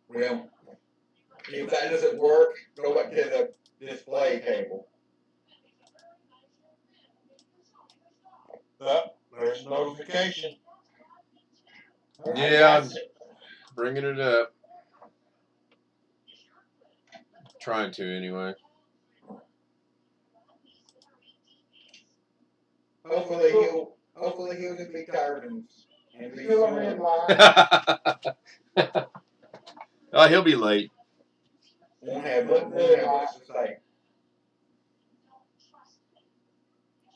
Well, if that doesn't work, go back to the display table. Oh, there's notification. Yeah, I'm bringing it up. Trying to anyway. Hopefully he'll just be tired and be Red slow. line. Oh, he'll be late. Won't have much to say.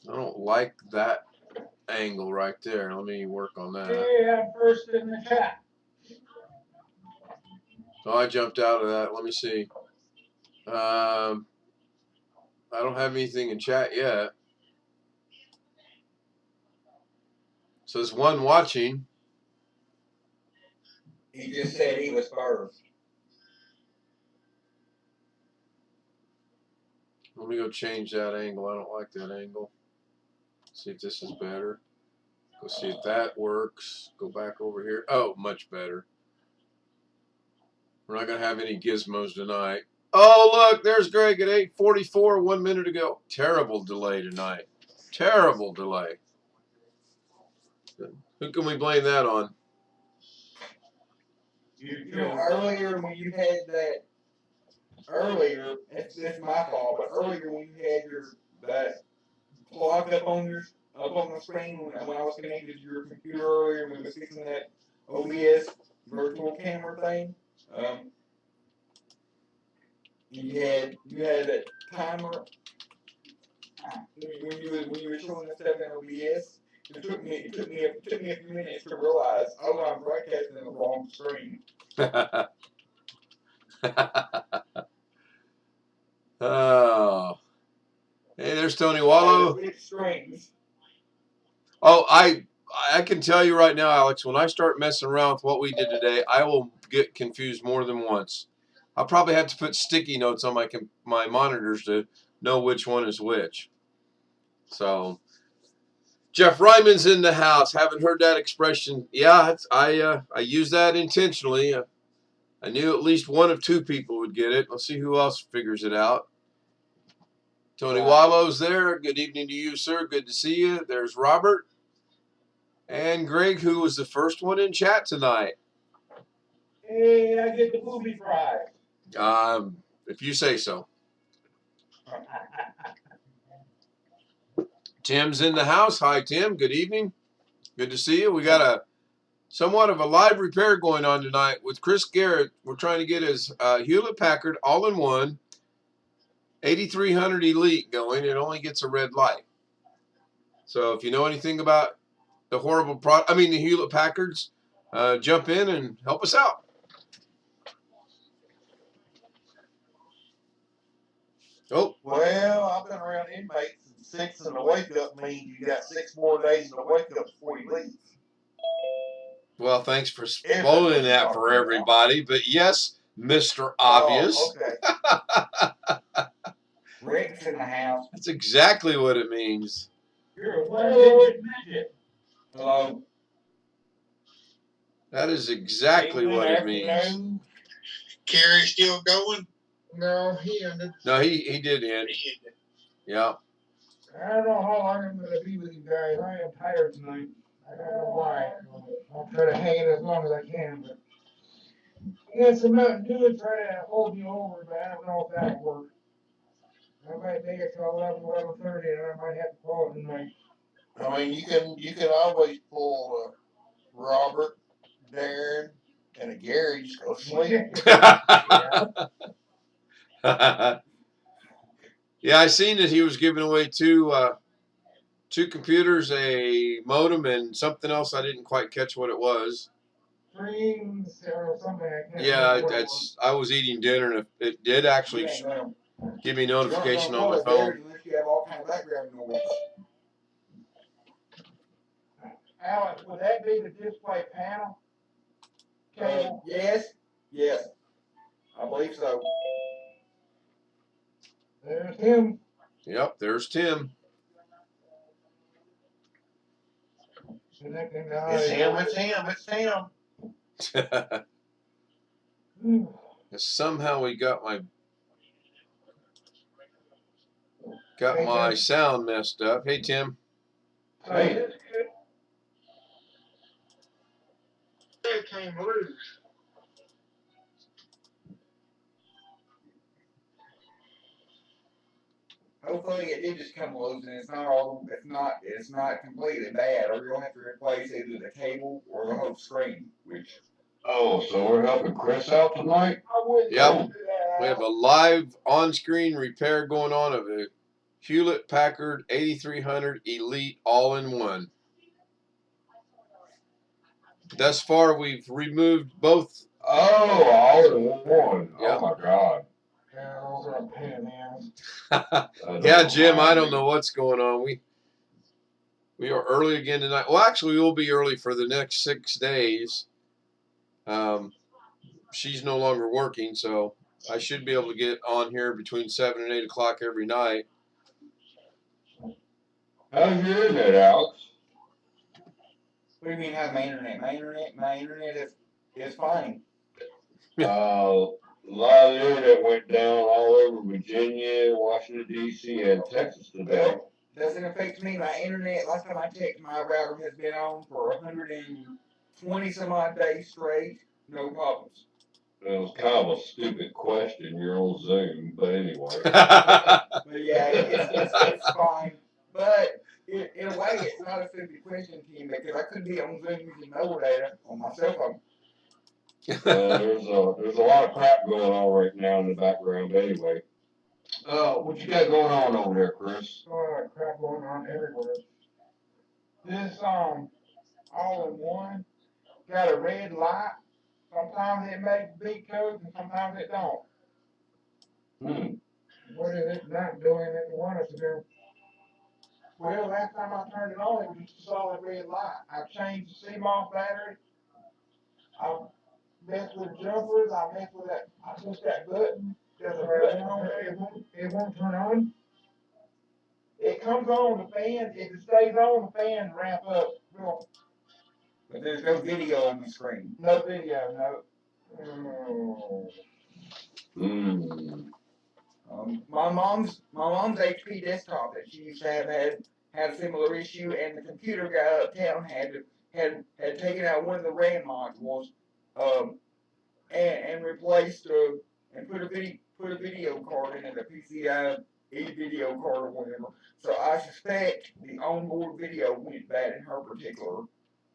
I don't like that angle right there. Let me work on that. Yeah, first in the chat. Oh, I jumped out of that. Let me see. I don't have anything in chat yet. So there's one watching. He just said he was first. Let me go change that angle. I don't like that angle. See if this is better. Go see if that works. Go back over here. Oh, much better. We're not going to have any gizmos tonight. Oh, look, there's Greg at 8:44, 1 minute ago. Terrible delay tonight. Terrible delay. Who can we blame that on? You know, earlier when you had that, it's my fault, but earlier when you had that clock up on the screen when I was connected to your computer earlier when we was fixing that OBS virtual camera thing, you had that timer when you were showing us stuff in OBS. It took me a few minutes to realize, oh, I'm broadcasting the wrong screen. Oh. Hey, there's Tony Wallow. Oh, I can tell you right now, Alex, when I start messing around with what we did today, I will get confused more than once. I'll probably have to put sticky notes on my monitors to know which one is which. So, Jeff Ryman's in the house. Haven't heard that expression. Yeah, I use that intentionally. I knew at least one of two people would get it. Let's see who else figures it out. Tony Wallow's there. Good evening to you, sir. Good to see you. There's Robert. And Greg, who was the first one in chat tonight. Hey, I get the booby prize. If you say so. Tim's in the house. Hi, Tim. Good evening. Good to see you. We got a somewhat of a live repair going on tonight with Chris Garrett. We're trying to get his Hewlett-Packard all-in-one 8300 Elite going. It only gets a red light. So if you know anything about the the Hewlett-Packards, jump in and help us out. Oh. Well, I've been around inmates, and 6 in the wake-up means you got 6 more days in the wake-up before you leave. Well, thanks for spoiling that for everybody. But yes, Mr. Obvious. Oh, okay. Rick's in the house. That's exactly what it means. You're a one-digit midget. Hello. That is exactly what it means. Carrie still going? No, he ended. No, he did end. Yeah. I don't know how long I'm going to be with you guys. I am tired tonight. I don't know why. I'll try to hang it as long as I can. But I got some Mountain Dew to try to hold me over, but I don't know if that'll work. I might make it till 11:30, and I might have to call it tonight. I mean, you can always pull Robert, Darren, and a Gary. Just go sleep. Yeah, I seen that he was giving away two computers, a modem, and something else. I didn't quite catch what it was. Dreams or something. Yeah, I was eating dinner, and it did actually give me notification on my phone. You have all kind of background noise. Alex, would that be the display panel? Yes. I believe so. There's Tim. Yep, there's Tim. Connecting It's him, it's him, it's him. Somehow we got my sound messed up. Hey, Tim. Hey. It came loose. Hopefully it did just come loose and it's not completely bad, or you'll have to replace either the cable or the whole screen. Which Oh, so we're helping Chris out tonight? Yep. We have a live on-screen repair going on of a Hewlett Packard 8300 Elite all-in-one. Thus far, we've removed both. Oh, all in one. Yep. Oh my God. Yeah, those are a pain in the ass. Yeah, Jim, I don't know what's going on. We are early again tonight. Well, actually, we will be early for the next 6 days. She's no longer working, so I should be able to get on here between 7 and 8 o'clock every night. How's your internet, Alex? what do you mean how's my internet? My internet is fine. A lot of the internet went down all over Virginia, Washington, D.C., and Texas today. Well, doesn't affect me. My internet, last time I checked, my router has been on for 120 some odd days straight. No problems. It was kind of a stupid question, your old Zoom, but anyway. But yeah, it's fine. But in a way, it's not a stupid question, Tim, because I could be on Zoom using mobile data on my cell phone. There's a lot of crap going on right now in the background, but anyway. What you got going on over there, Chris? A lot of crap going on everywhere. This all in one got a red light. Sometimes it makes beat codes and sometimes it don't. What is it not doing that you want it to do? Well, last time I turned it on, it was just a solid red light. I changed the CMOS battery. I messed with jumpers. I messed with that. I pushed that button. There's a button on there. It won't turn on. It comes on the fan. If it stays on, the fan ramp up. Real. But there's no video on the screen. No video, no. My mom's HP desktop that she used to have had a similar issue, and the computer guy uptown had taken out one of the RAM modules, and replaced and put a video card in it, a PCI video card or whatever. So I suspect the onboard video went bad in her particular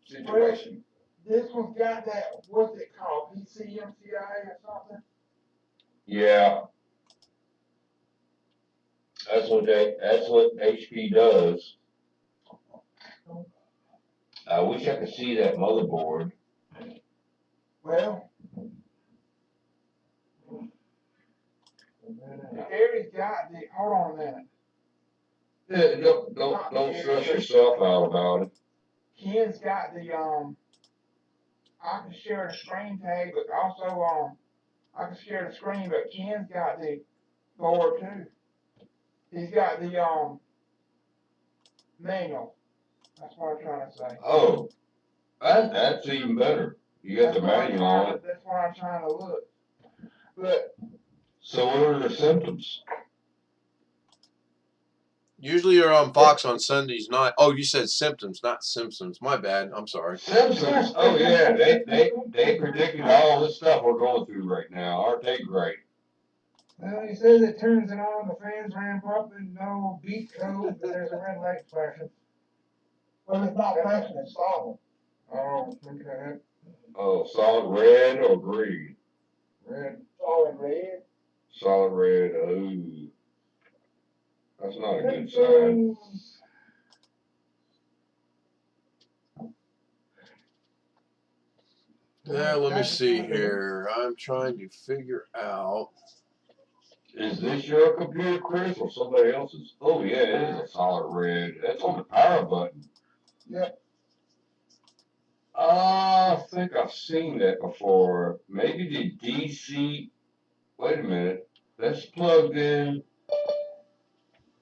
situation. This one's got that, what's it called, PCMCI or something? Yeah. That's what HP does. I wish I could see that motherboard. Well, Gary's got the, hold on a minute. Yeah, don't stress yourself out about it. Ken's got the, I can share the screen tag, but also, I can share the screen, but Ken's got the board too. He's got the, manual. That's what I'm trying to say. Oh, that's even better. You got the manual on it. That's why I'm trying to look. But. So what are the symptoms? Usually you're on Fox on Sundays night. Oh, you said symptoms, not Simpsons. My bad. I'm sorry. Symptoms? Oh yeah, they predicted all this stuff we're going through right now. Aren't they great? Well, he says it turns it on, the fans ramp up, and no beat code, but there's a red light flashing. Well, it's not flashing, it's solid. Oh, okay. Oh, solid red or green? Red. Solid red. Solid red. Oh, that's not a good sign. Yeah, let me see here. I'm trying to figure out. Is this your computer, Chris, or somebody else's? Oh yeah, it is a solid red. That's on the power button. Yep. I think I've seen that before. Maybe the DC. Wait a minute. That's plugged in.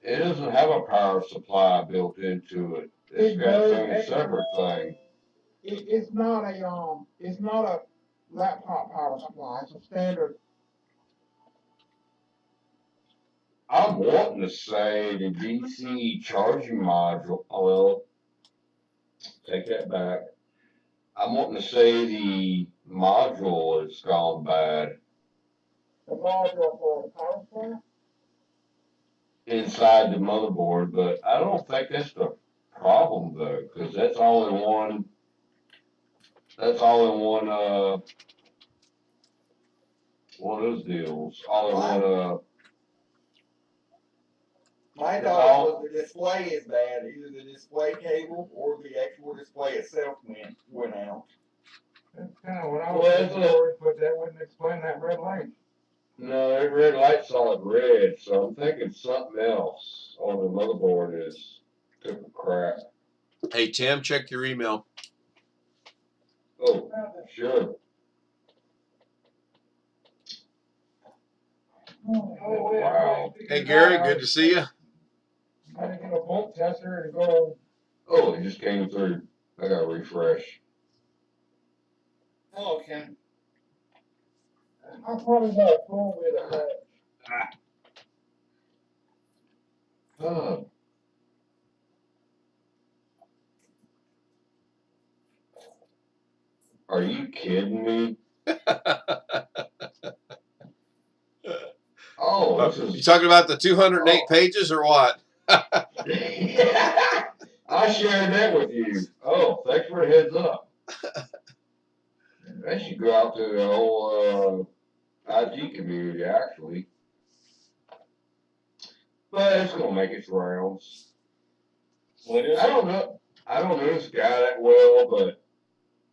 It doesn't have a power supply built into it. It's got its own separate thing. It's not a laptop power supply. It's a standard. I'm wanting to say the DC charging module. Oh, well, take that back. I'm wanting to say the module has gone bad The module for the power supply. inside the motherboard, but I don't think that's the problem though, because that's all in one. That's all in one. One of those deals. All in one. My thought was the display is bad. Either the display cable or the actual display itself went out. That's kind of what I was thinking, but that wouldn't explain that red light. No, that red light's solid red, so I'm thinking something else on the motherboard is took a crap. Hey, Tim, check your email. Oh, sure. Oh, Wow. Hey, Gary, good to see you. I had to get a volt tester to go. Oh, it just came through. I gotta refresh. Hello, Ken. I probably had a phone with it. Oh. Are you kidding me? Oh, this is. You talking about the 208 pages or what? I shared that with you. Oh, thanks for the heads up. That should go out to the whole IT community, actually. But it's gonna make its rounds. What is I don't know. I don't know this guy that well, but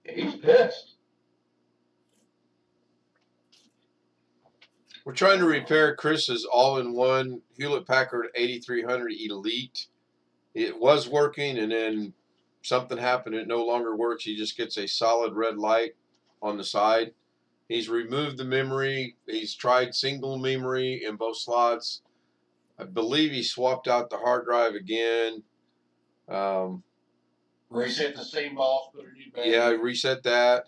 he's pissed. We're trying to repair Chris's all-in-one Hewlett-Packard 8300 Elite. It was working, and then something happened. It no longer works. He just gets a solid red light on the side. He's removed the memory. He's tried single memory in both slots. I believe he swapped out the hard drive again. Reset the same box, put a new battery. Yeah, I reset that.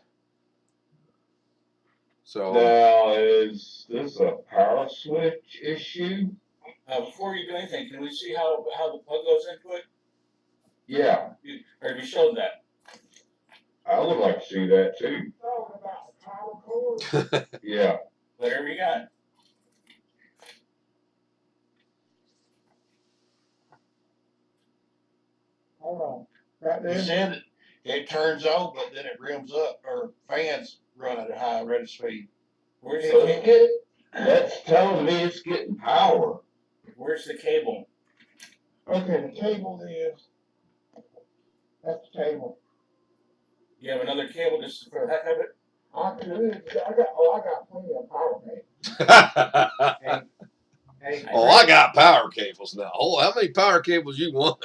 So Now, is this a power switch issue? Before you do anything, can we see how the plug goes into it? Yeah, Or have you showed that? I would like to see that too. Talking about the power cord. Yeah. Whatever you got. Hold on. Right You there. said it turns on, but then it rims up, or fans run at a high rate of speed. Where's So the that's telling me it's getting power. where's the cable? Okay, the cable is. That's the cable. You have another cable just for the heck of it? I got plenty of power cable. Hey, oh, I got power cables now. Oh, how many power cables you want?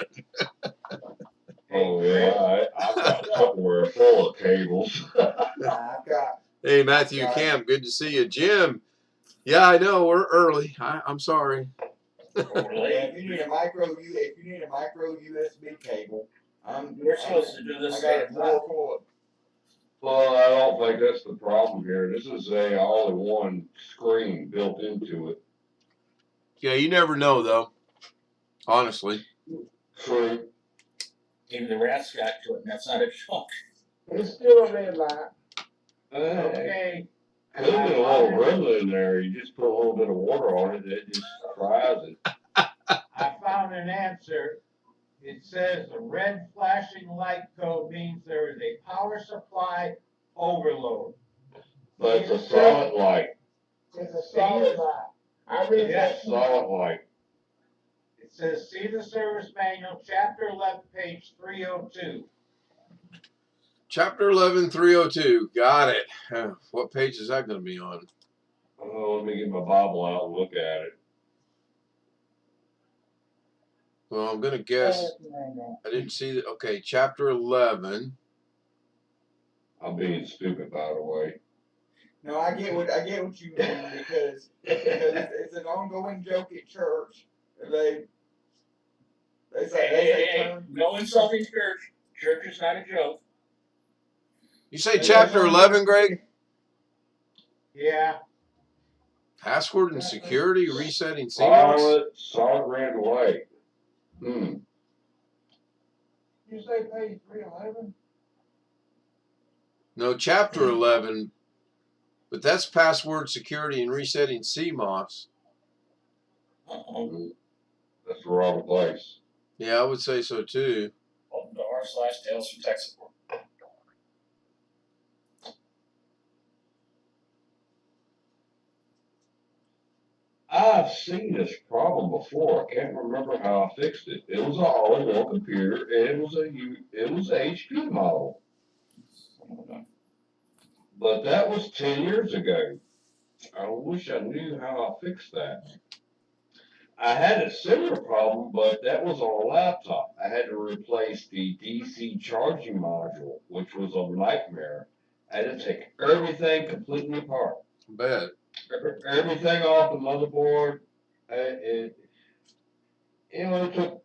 Oh yeah, I've got Tupperware full of cables. I've got. Hey, Matthew Cam, good to see you. Jim, yeah, I know we're early. I'm sorry. If you need a micro USB cable, We're supposed to do this I got at a night. cord. Well, I don't think that's the problem here. This is a all-in-one screen built into it. Yeah, you never know though. Honestly. True. Even the rats got to it, and that's not a joke. It's still a red light. Okay. Could have been a little river in there. You just put a little bit of water on it, it just fries it. I found an answer. It says the red flashing light code means there is a power supply overload. But it's a solid light. It's a solid light. I read that. Solid light. It says, see the service manual, chapter 11, page 302. Chapter 11, 302. Got it. What page is that going to be on? Oh, let me get my Bible out and look at it. Well, I'm going to guess. I didn't see that. Okay, chapter 11. I'm being stupid, by the way. No, I get what you mean because it's an ongoing joke at church. They say turn. No insulting church. Church is not a joke. You say chapter 11, Greg? Yeah. Password and security, resetting CMOS? Solid red light. Hmm. You say page 311? No, chapter 11. But that's password security and resetting CMOS. Uh-oh. That's the wrong place. Yeah, I would say so too. Welcome to r/tales from tech support. I've seen this problem before. I can't remember how I fixed it. It was an all-in-one computer, and it was a HP model. But that was 10 years ago. I wish I knew how I fixed that. I had a similar problem, but that was on a laptop. I had to replace the DC charging module, which was a nightmare. I had to take everything completely apart. Bet. Everything off the motherboard. It took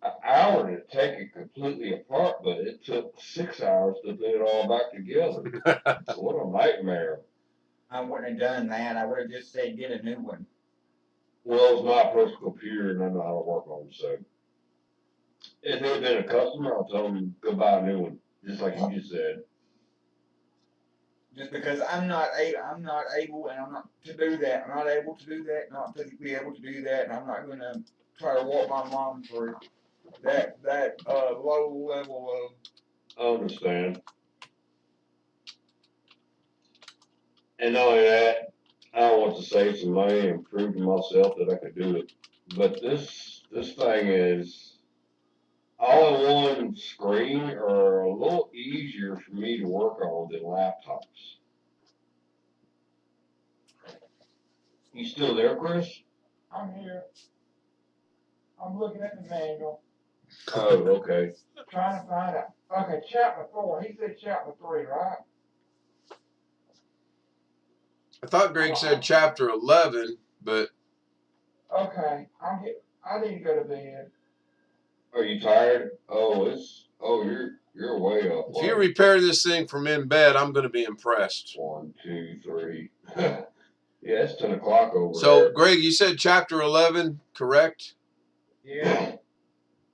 an hour to take it completely apart, but it took 6 hours to put it all back together. What a nightmare. I wouldn't have done that. I would have just said get a new one. Well, it's my personal computer, and I know how to work on it, so. If it had been a customer, I'll tell them go buy a new one, just like you just said. Just because I'm not able, and I'm not to do that. I'm not able to do that. Not to be able to do that, and I'm not going to try to walk my mom through that low level of. I understand. And not only that, I want to save some money and prove to myself that I could do it. But this thing is all in one screen are a little easier for me to work on than laptops. You still there, Chris? I'm here. I'm looking at the manual, Oh, okay. trying to find out. Okay, chapter 4. He said chapter 3, right? I thought Greg said chapter 11, but Okay, I need to go to bed. Are you tired? You're way up. if you repair this thing from in bed, I'm going to be impressed. 1, 2, 3. Yeah, it's 10 o'clock over So, there. Greg, you said chapter 11, correct? Yeah.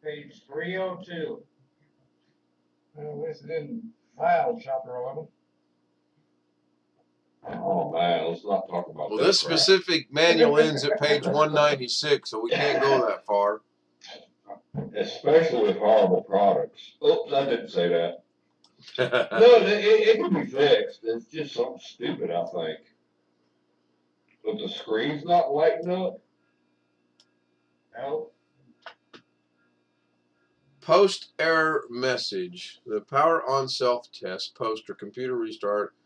Page 302. This didn't file chapter 11. Oh man, let's not talk about Well, that. this crap. specific manual ends at page 196, so we can't go that far. Especially with horrible products. Oops, I didn't say that. No, it can be fixed. It's just something stupid, I think. But the screen's not lighting up. No. Post error message. The power on self test, post or computer restart.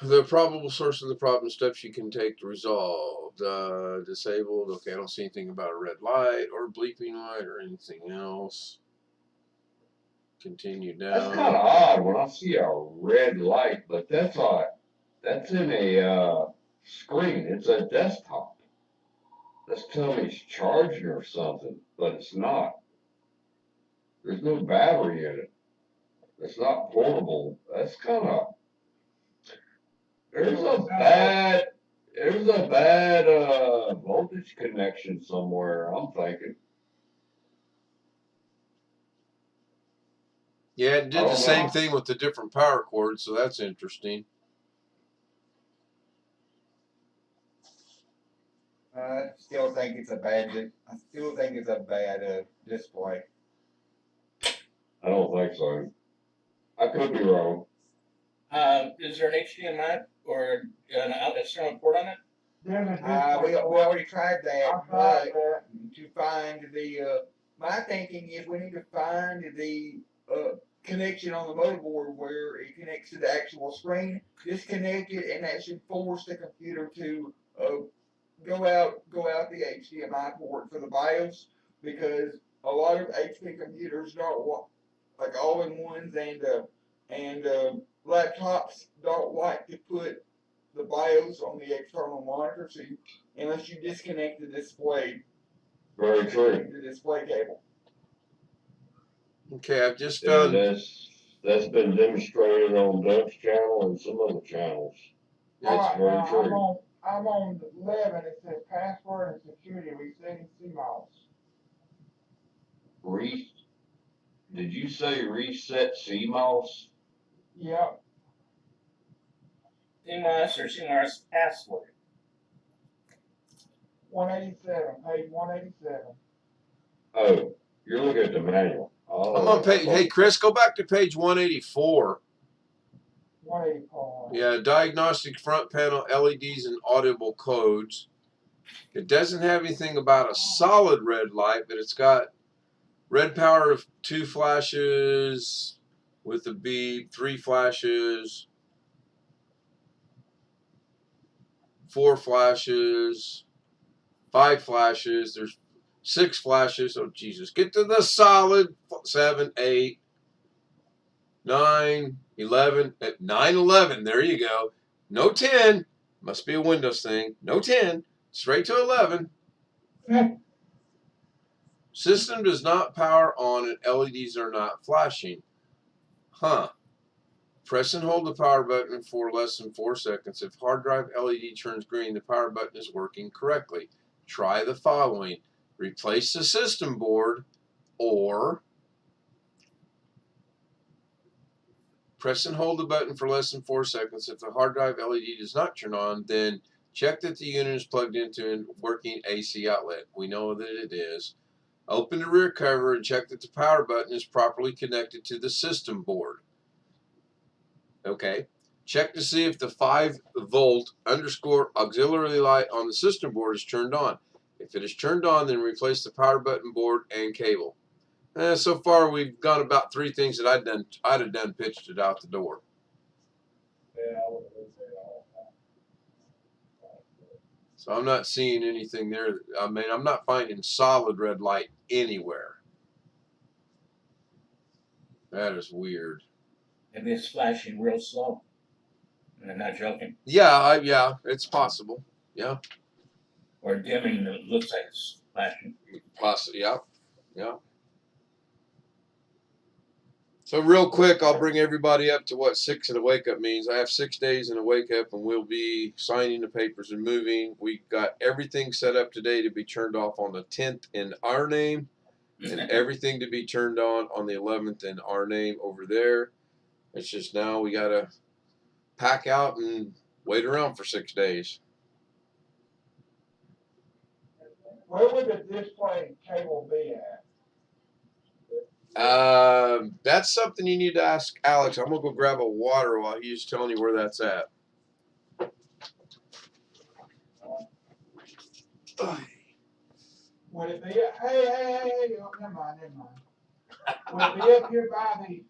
The probable source of the problem, steps you can take to resolve. Disabled. Okay, I don't see anything about a red light or bleeping light or anything else. Continue down. That's kind of odd when I see a red light, but that's in a screen. It's a desktop. That's telling me it's charging or something, but it's not. There's no battery in it. It's not portable. That's kind of. There's a bad voltage connection somewhere. I'm thinking. Yeah, it did the same thing with the different power cords, so that's interesting. I still think it's a bad display. I don't think so. I could be wrong. Is there an HDMI or an external port on it? We already tried that, I tried that. to find the. My thinking is we need to find the connection on the motherboard where it connects to the actual screen. Disconnect it, and that should force the computer to go out the HDMI port for the BIOS, because a lot of HP computers don't like all-in-ones and laptops don't like to put the BIOS on the external monitor, so unless you disconnect the display. Very true. The display cable. Okay, I've just And found. that's been demonstrated on Doug's channel and some other channels. That's Alright, very now, true. I'm on 11, it says password and security resetting CMOS. Did you say reset CMOS? Yep, CMOS or CMOS password. 187, page 187. Oh, you're looking at the manual. Oh, I'm on page. Hey, Chris, go back to page 184. 184. Yeah, diagnostic front panel LEDs and audible codes. It doesn't have anything about a solid red light, but it's got red power of 2 flashes with a beep, 3 flashes, 4 flashes, 5 flashes. There's 6 flashes. Oh, Jesus. Get to the solid. 7, 8, 9, 11. 9, 11. There you go. No 10. Must be a Windows thing. No 10. Straight to 11. System does not power on and LEDs are not flashing. Huh. Press and hold the power button for less than 4 seconds. If hard drive LED turns green, the power button is working correctly. Try the following. Replace the system board or press and hold the button for less than 4 seconds. If the hard drive LED does not turn on, then check that the unit is plugged into a working AC outlet. We know that it is. Open the rear cover and check that the power button is properly connected to the system board. Okay. Check to see if the 5-volt underscore auxiliary light on the system board is turned on. If it is turned on, then replace the power button, board, and cable. So far, we've got about 3 things that I'd have done pitched it out the door. So I'm not seeing anything there. I mean, I'm not finding solid red light anywhere. That is weird. Maybe it's flashing real slow. And I'm not joking. Yeah, yeah, it's possible. Yeah. Or dimming, it looks like it's flashing. Possibly, yeah. Yeah. So real quick, I'll bring everybody up to what 6 in a wake up means. I have 6 days in a wake up, and we'll be signing the papers and moving. We got everything set up today to be turned off on the 10th in our name, and everything to be turned on the 11th in our name over there. It's just now we gotta pack out and wait around for 6 days. Where would the display cable be at? That's something you need to ask Alex. I'm gonna go grab a water while he's telling you where that's at. Would it be, hey, oh, never mind. Would it be up here by the,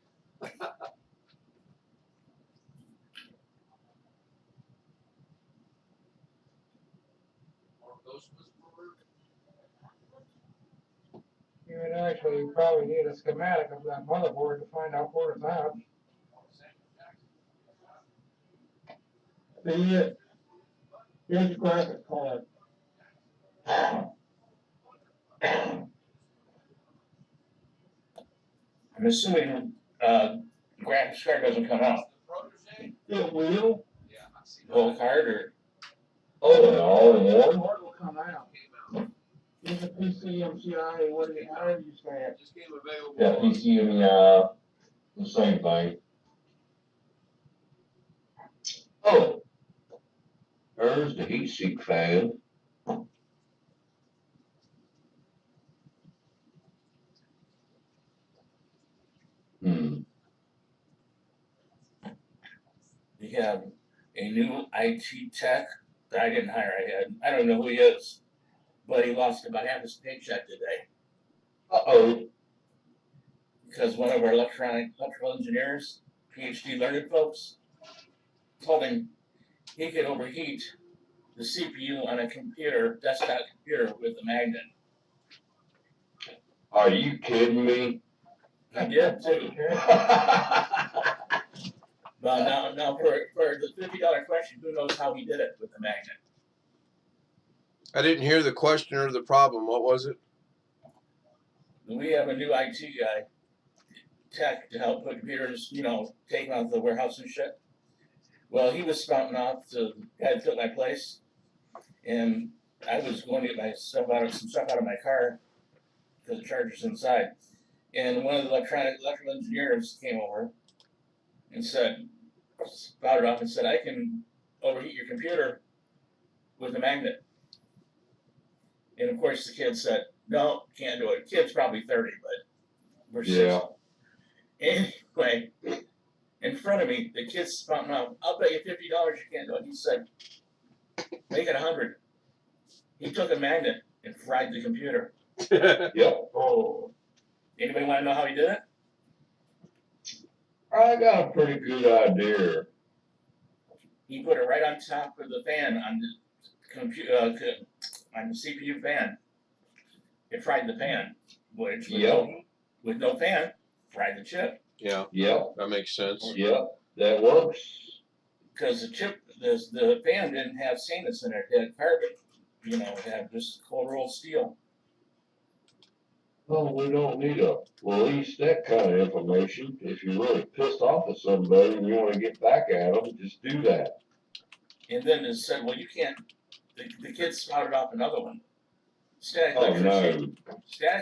you would actually probably need a schematic of that motherboard to find out where it's at. Here's the graphic card. I'm assuming graphics card doesn't come out. It will. The whole card or All in The one? card will come out. It's a PCMCI, however you say it. Yeah, PCMEI, the same thing. Oh, there's the heat sink fan. we have a new IT tech that I didn't hire. I don't know who he is, but he lost about half his paycheck today Uh-oh. because one of our electrical engineers, PhD learned folks, told him he could overheat the CPU on a computer, desktop computer with a magnet. Are you kidding me? He did too. Well, now for the $50 question, who knows how he did it with the magnet? I didn't hear the question or the problem. What was it? We have a new IT guy, tech to help put computers, take them out of the warehouse and shit. Well, he was spouting off to the guy that took my place, and I was going to get some stuff out of my car because the charger's inside. And one of the electrical engineers came over and spouted off and said, I can overheat your computer with a magnet. And of course, the kid said, no, can't do it. The kid's probably 30, but we're 60. Anyway, in front of me, the kid's spouting off, I'll bet you $50 you can't do it. He said, make it 100. He took a magnet and fried the computer. Yep. Oh. Anybody want to know how he did it? I got a pretty good idea. He put it right on top of the fan on the on the CPU fan. It fried the pan, which with no fan, fried the chip. Yeah. Yep. That makes sense. Yep. That works. Because the fan didn't have stainless in it; it had carbon. It had just cold rolled steel. Well, we don't need to release that kind of information. If you're really pissed off at somebody and you want to get back at them, just do that. And then it said, well, you can't. The kid spouted off another one. Static Oh, no.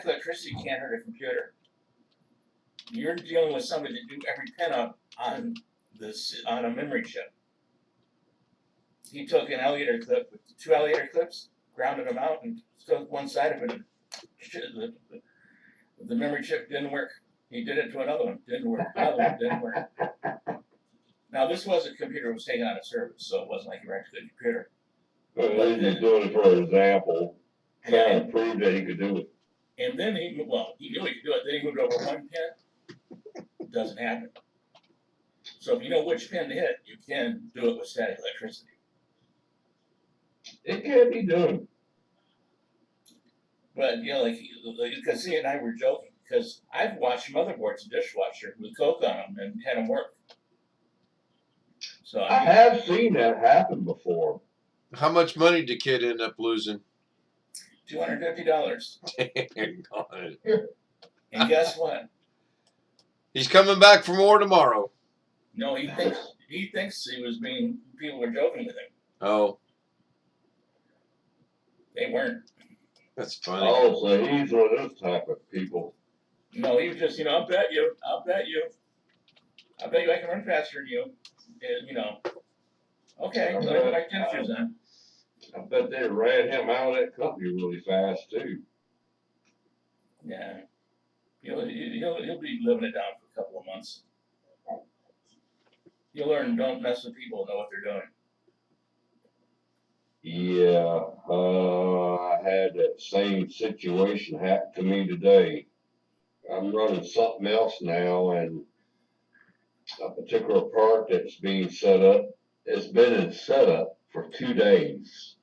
electricity can't hurt a computer. You're dealing with somebody that do every pinup on a memory chip. He took an alligator clip with 2 alligator clips, grounded them out, and took one side of it. And the memory chip didn't work. He did it to another one. Didn't work. Another one didn't work. Now this was a computer that was taken out of service, so it wasn't like he wrecked the computer. Well, he's just doing it for an example, trying to prove that he could do it. And then he knew he could do it. Then he moved over one pin. It doesn't happen. So if you know which pin to hit, you can do it with static electricity. It can be done. But because he and I were joking, because I've watched motherboards in dishwasher with Coke on them and had them work. So I have seen that happen before. How much money did the kid end up losing? $250. Dang on. And guess what? He's coming back for more tomorrow. No, he thinks people were joking with him. Oh. They weren't. That's funny. Oh, so he's one of those type of people. No, he was just, I'll bet you I can run faster than you. Okay, let me put my tennis shoes on. I bet they ran him out of that company really fast too. Yeah. He'll be living it down for a couple of months. You'll learn don't mess with people, know what they're doing. Yeah, I had that same situation happen to me today. I'm running something else now, and a particular part that's being set up, it's been in setup for 2 days.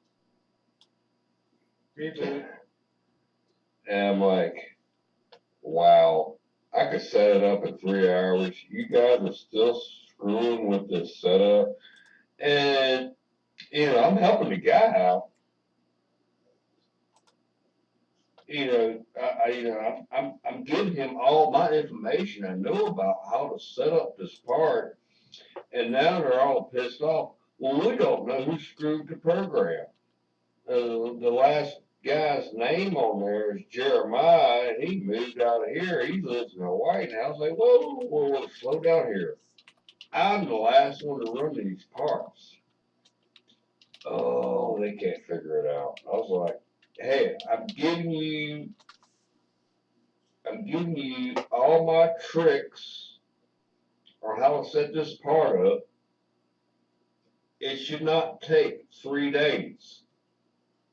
And I'm like, wow, I could set it up in 3 hours. You guys are still screwing with this setup. And, I'm helping the guy out. I'm giving him all my information I know about how to set up this part. And now they're all pissed off. Well, we don't know who screwed the program. The last guy's name on there is Jeremiah, and he moved out of here. He lives in Hawaii now. I was like, whoa, slow down here. I'm the last one to run these parts. Oh, they can't figure it out. I was like, hey, I'm giving you all my tricks on how to set this part up. It should not take 3 days.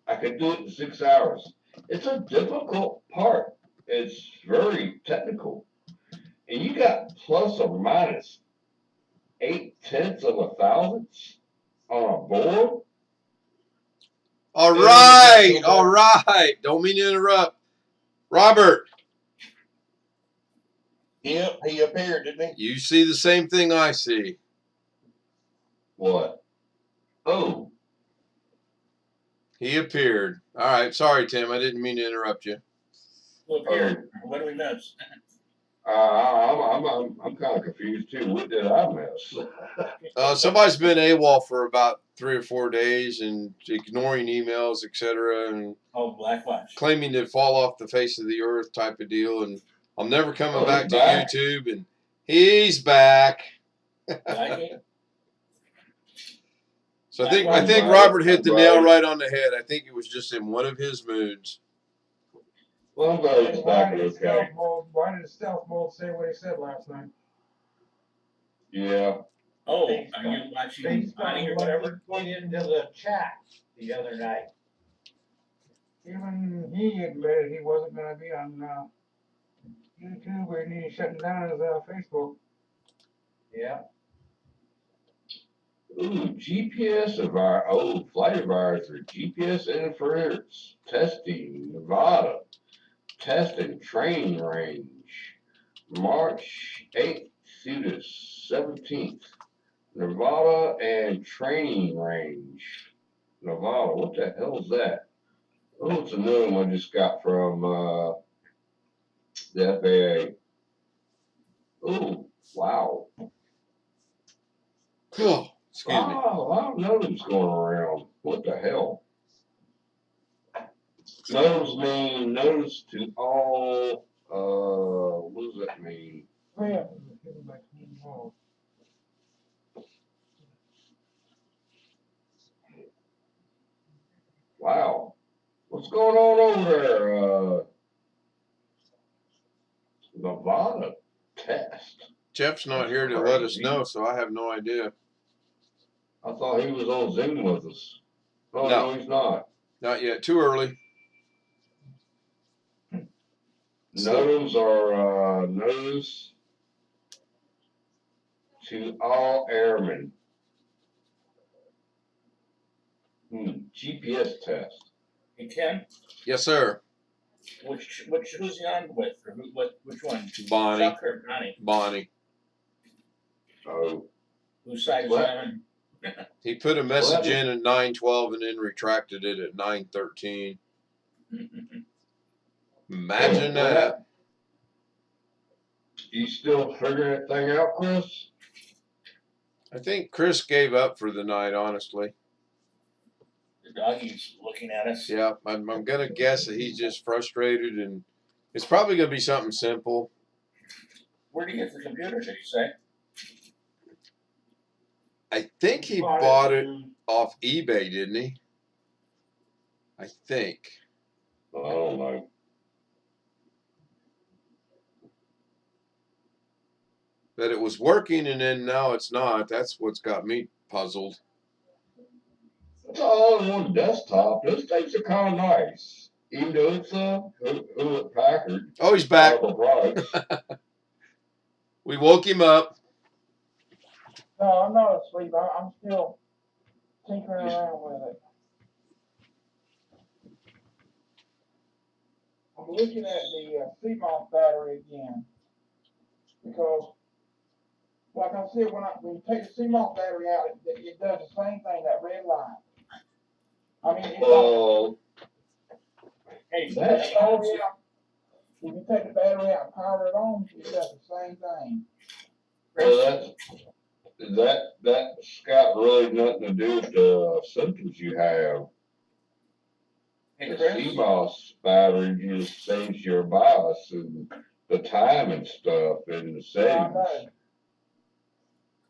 I could do it in 6 hours. It's a difficult part. It's very technical. And you got plus or minus 0.8 of a thousandths on a board. All right. Don't mean to interrupt. Robert. Yep, he appeared, didn't he? You see the same thing I see. What? Oh. He appeared. All right. Sorry, Tim. I didn't mean to interrupt you. Look here. What do we miss? I'm kind of confused too. What did I miss? Somebody's been AWOL for about 3 or 4 days and ignoring emails, etc., and Oh, Blackwatch. claiming to fall off the face of the earth type of deal. And I'm never coming Oh, back he's to back. YouTube. And he's back. Like it? So I think Right, Robert hit the nail right. right on the head. I think it was just in one of his moods. Well, I'm glad he's Why back. did Okay. Why did Stealth Mode say what he said last night? Yeah. Oh, They are you watching Based Bonnie or on what whatever? he put into the chat the other night. Even he admitted he wasn't going to be on YouTube, and he's shutting down his Facebook. Yeah. Ooh, GPS flight advisor, GPS interference testing, Nevada, testing training range, March 8th through the 17th, Nevada and training range, Nevada. What the hell is that? Oh, it's a new one I just got from the FAA. Ooh, wow. Oh, excuse me. Wow, a lot of no's going around. What the hell? No's mean notice to all, what does that mean? Yeah. Wow. What's going on over there? Nevada test. Jeff's not That's here to let us crazy. know, so I have no idea. I thought he was on Zoom with us. Oh, No. no, he's not. Not yet. Too early. No's are, notice to all airmen. GPS test. You can? Yes, sir. Who's he on with? Or which one? Bonnie. Chuck or Bonnie? Bonnie. Oh. Whose side is he What? on? He put a message What? in at 9:12 and then retracted it at 9:13. Imagine that. You still figuring that thing out, Chris? I think Chris gave up for the night, honestly. The doggy's looking at us. Yeah, I'm going to guess that he's just frustrated, and it's probably going to be something simple. Where did he get the computer, did he say? I think he bought it off eBay, didn't he? I think. I don't know. That it was working, and then now it's not. That's what's got me puzzled. It's all on one desktop. Those things are kind of nice. Even though it's Hewlett Packard. Oh, he's back. Products. We woke him up. No, I'm not asleep. I'm still tinkering around with it. I'm looking at the CMOS battery again because, like I said, when you take the CMOS battery out, it does the same thing. That red light. I mean, it's Well, Hey, that's if you take the battery out and power it on, it does the same thing. well, that's got really nothing to do with the symptoms you have. hey, The Chris. CMOS battery just saves your BIOS and the time and stuff and the settings.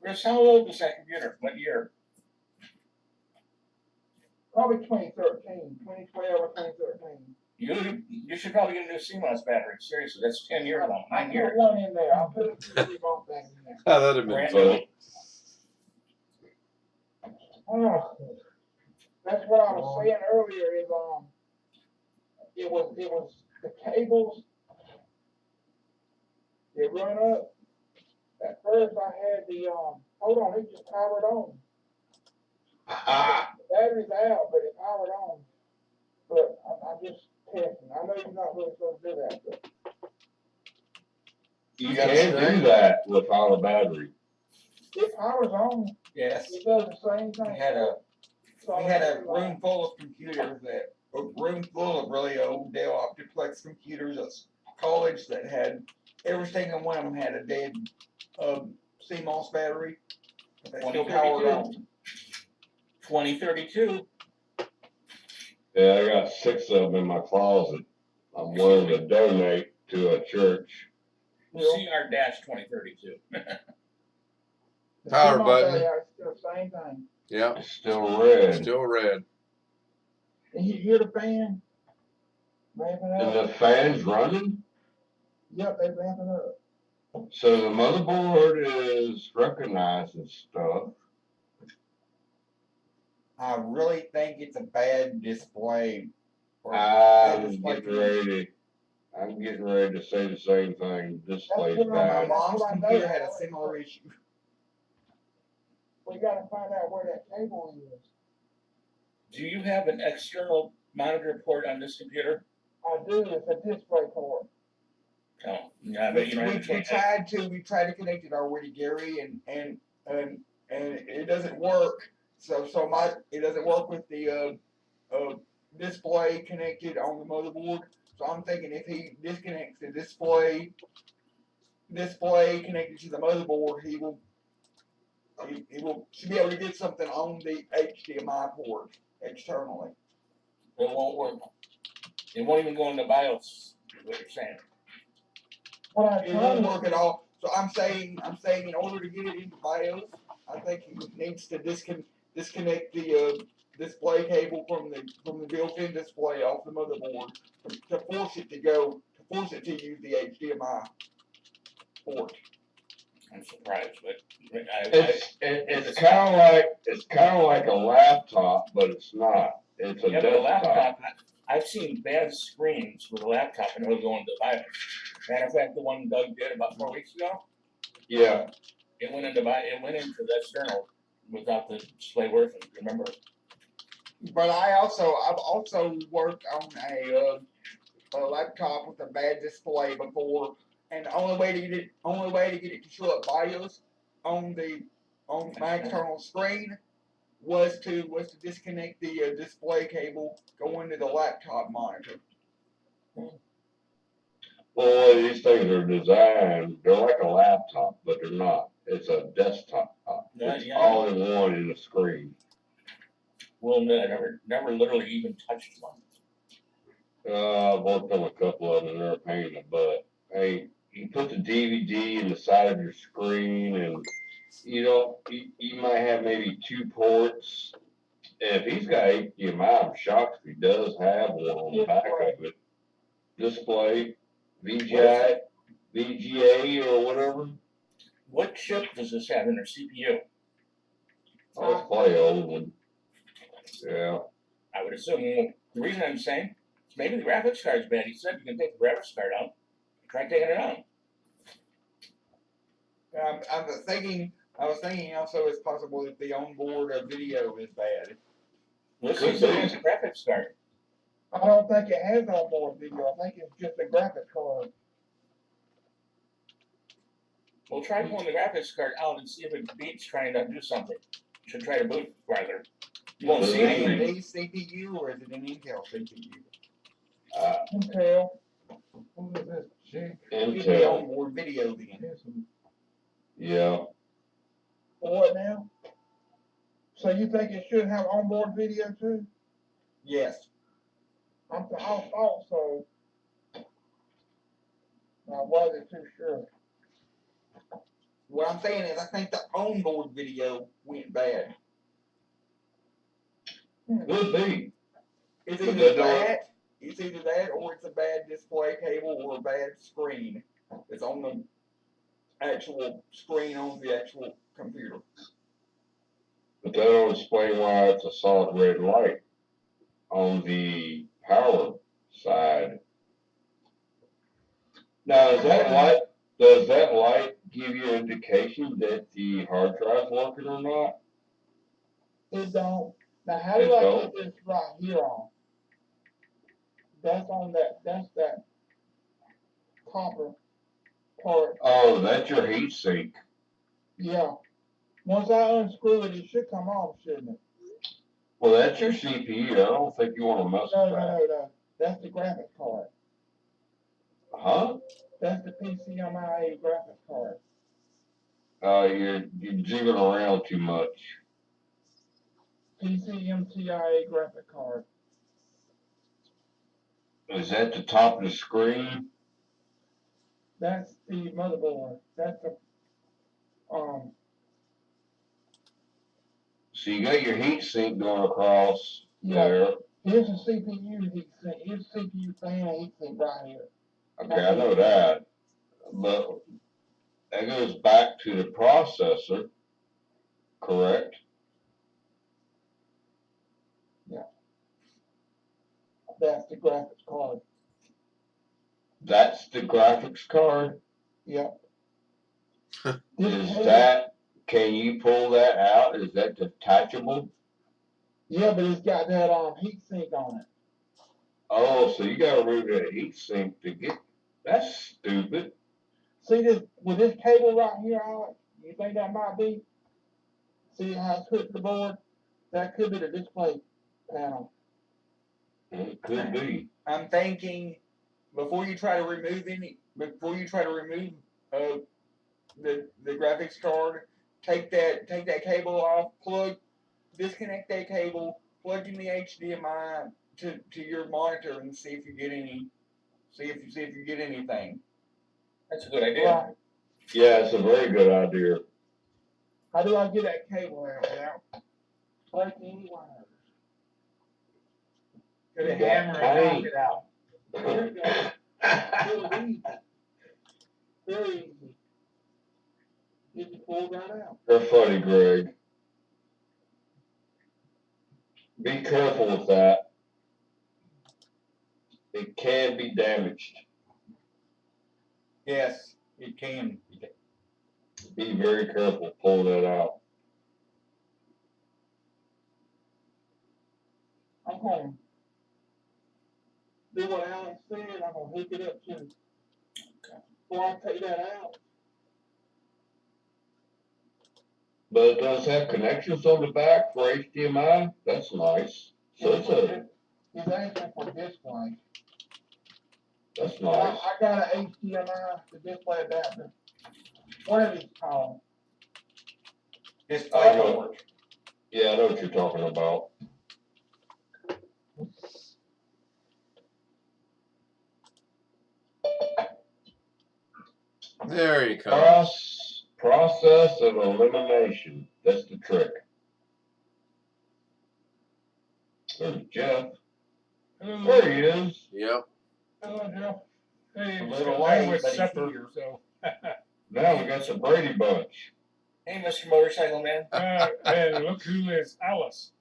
Chris, how old is that computer? What year? Probably 2013, 2012 or 2013. You should probably get a new CMOS battery. Seriously, that's 10 years long. 9 I years. put one in there. I'll put a CMOS back in there. Oh, that'd have been Brand funny. Oh, that's what I was saying earlier. Is it was the cables. They run up. At first, I had the hold on, it just powered on. The battery's out, but it powered on. But I'm just testing. I know you're not really supposed to do that, but You can't do that without a battery. it powers on. Yes. It does the same thing. We had a room full of computers a room full of really old Dell Optiplex computers at college that had every single one of them had a dead CMOS battery, but they still powered 2032. on. 2032. Yeah, I got 6 of them in my closet. I'm willing to donate to a church. CR-2032. The Power CMOS button. battery is still the same thing. Yeah, It's still red. still red. And you hear the fan ramping And up. the fan's running? Yep, they ramping up. So the motherboard is recognizing stuff. I really think it's a bad display. I'm getting ready to say the same thing. Display's That's what My bad. mom's Well, I know computer that. had a similar issue. We gotta find out where that cable is. Do you have an external monitor port on this computer? I do, it's a display port. No. Yeah, but you don't have to change that. We tried to connect it already, Gary, and it doesn't work. It doesn't work with the display connected on the motherboard. So I'm thinking if he disconnects the display connected to the motherboard, he should be able to get something on the HDMI port externally. It won't work. It won't even go into BIOS, is what you're saying. What I It tried won't to work at all. So I'm saying in order to get it into BIOS, I think he needs to disconnect the display cable from the built-in display off the motherboard to force it to use the HDMI port. I'm surprised, but It's kind of like a laptop, but it's not. It's a yeah, but a desktop. laptop. I've seen bad screens with a laptop and it'll go into BIOS. Matter of fact, the one Doug did about 4 weeks ago, Yeah. it went into the external without the display working. Remember? But I've also worked on a laptop with a bad display before, and the only way to get it to show up BIOS on my external screen was to disconnect the display cable, go into the laptop monitor. Well, these things are designed, they're like a laptop, but they're not. It's a desktop. It's all in one in the screen. Well, no, I never literally even touched one. I've worked on a couple of them, they're a pain in the butt. Hey, you put the DVD in the side of your screen, and you might have maybe 2 ports. And if he's got HDMI, I'm shocked if he does have one on the back of it. Display, VGA or whatever. What chip does this have in their CPU? Oh, it's probably an old one. Yeah. I would assume. The reason I'm saying is maybe the graphics card's bad. He said you can take the graphics card out. Try taking it out. I was thinking also it's possible that the onboard video is bad. Let's see the graphics card. I don't think it has onboard video. I think it's just a graphics card. We'll try pulling the graphics card out and see if it beats trying to do something. Should try to boot rather. You won't Is see it an anything. AMD CPU or is it an Intel CPU? Intel. Who is this? Jake. Should be Intel. onboard video then. Yeah. For what now? So you think it should have onboard video too? Yes. I thought so. I wasn't too sure. What I'm saying is I think the onboard video went bad. Could be. It's either that or it's a bad display cable or a bad screen. It's on the actual screen on the actual computer. But that'll explain why it's a solid red light on the power side. Now, does that light give you an indication that the hard drive's working or not? It don't. Now how do I put this right here on? That's that copper part. Oh, that's your heat sink. Yeah. Once I unscrew it, it should come off, shouldn't it? Well, that's your CPU. I don't think you want to mess with that. No. That's the graphics card. Huh? That's the PCMIA graphics card. You're jiggling around too much. PCMTIA graphic card. Is that the top of the screen? That's the motherboard. That's the So you got your heat sink going across Yeah. there. Here's a CPU heatsink. Here's a CPU fan heatsink right here. Okay, I know that. But that goes back to the processor, correct? That's the graphics card. That's the graphics card? Yep. Is that, can you pull that out? Is that detachable? Yeah, but it's got that heatsink on it. Oh, so you gotta remove that heat sink to get, that's stupid. See this with this cable right here, Alex? You think that might be? See how it's hooked to the board? That could be the display panel. It could be. I'm thinking before you try to remove the graphics card, take that cable off, disconnect that cable, plug in the HDMI to your monitor and see if you get anything. That's a good idea. Right. Yeah, it's a very good idea. How do I get that cable out without breaking any wires? Get a hammer and knock it out. There you go. Really easy. Very easy. Get the pull right out. They're funny, Greg. Be careful with that. It can be damaged. Yes, it can. Be very careful pulling that out. I'm going to do what Alex said. I'm going to hook it up to. Before I take that out. But it does have connections on the back for HDMI. That's nice. So it's a, It's actually for display. that's nice. I got an HDMI to display adapter. Whatever it's called. Display port. Yeah, I know what you're talking about. There you go. Process of elimination. That's the trick. There's Jeff. There he is. Yep. Hello, Jeff. Hey, A little late, but he's here. So. Now we got the Brady Bunch. Hey, Mr. Motorcycle Man. And look who is Alice.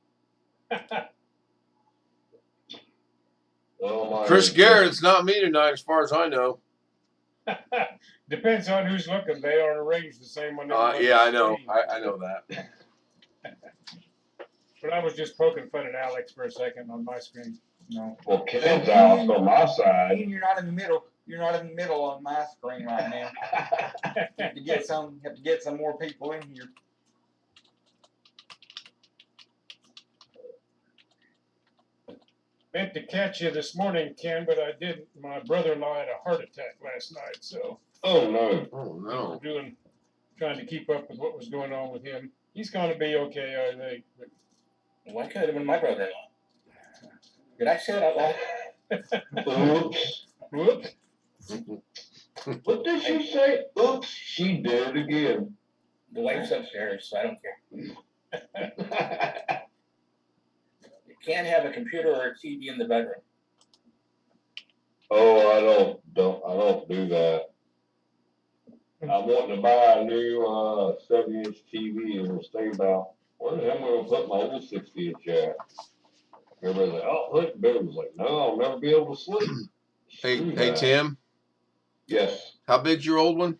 Oh my. Chris Garrett's not me tonight, as far as I know. Depends on who's looking. They aren't arranged the same one. Yeah, I know. I know that. But I was just poking fun at Alex for a second on my screen. No. Well, Ken's Alice on my side. You're not in the middle. You're not in the middle on my screen right now. You have to get some more people in here. Meant to catch you this morning, Ken, but I didn't. My brother-in-law had a heart attack last night, so Oh no. Oh we're no. trying to keep up with what was going on with him. He's going to be okay, I think. But Why could it have been my brother-in-law? Did I say it out loud? Oops. whoops. What did she say? Oops. She did it again. The wife's upstairs, so I don't care. You can't have a computer or a TV in the bedroom. Oh, I don't do that. I'm wanting to buy a new 70-inch TV and was thinking about where the hell am I gonna put my old 60-inch at? Everybody's like, oh, look, Bill was like, no, I'll never be able to sleep. Hey, Tim. Yes. How big's your old one?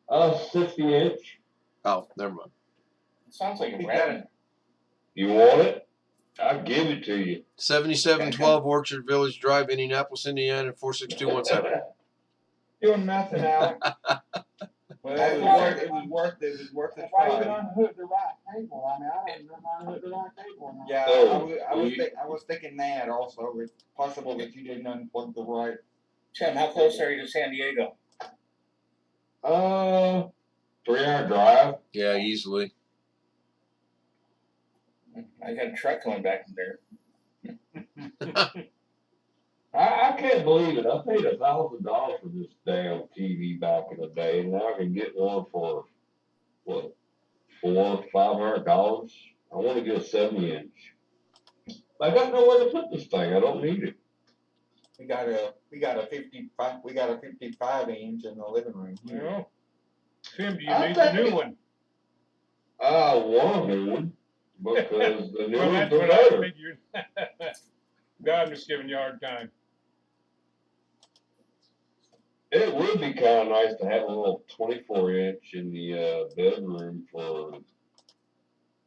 60-inch. Oh, never mind. It sounds like a rabbit. You want it? I'll give it to you. 7712 Orchard Village Drive, Indianapolis, Indiana, 46217. Doing nothing, Alex. Well, it was worth the Why you try. unhook the right cable? I mean, I don't know how to hook the right cable or not. Yeah, Oh, I was thinking that also. It's possible that you didn't unplug the right. Tim, how close are you to San Diego? 3-hour drive. Yeah, easily. I got a truck coming back from there. I can't believe it. I paid $1,000 for this damn TV back in the day, and now I can get one for what, $400-$500. I want to get a 70-inch. I got nowhere to put this thing. I don't need it. We got a 55 inch in the living room. Well, Tim, do you I'll need the take new it. one? I want a new one because the new Well, ones that's are what I better. figured. God, I'm just giving you a hard time. It would be kind of nice to have a little 24-inch in the bedroom for,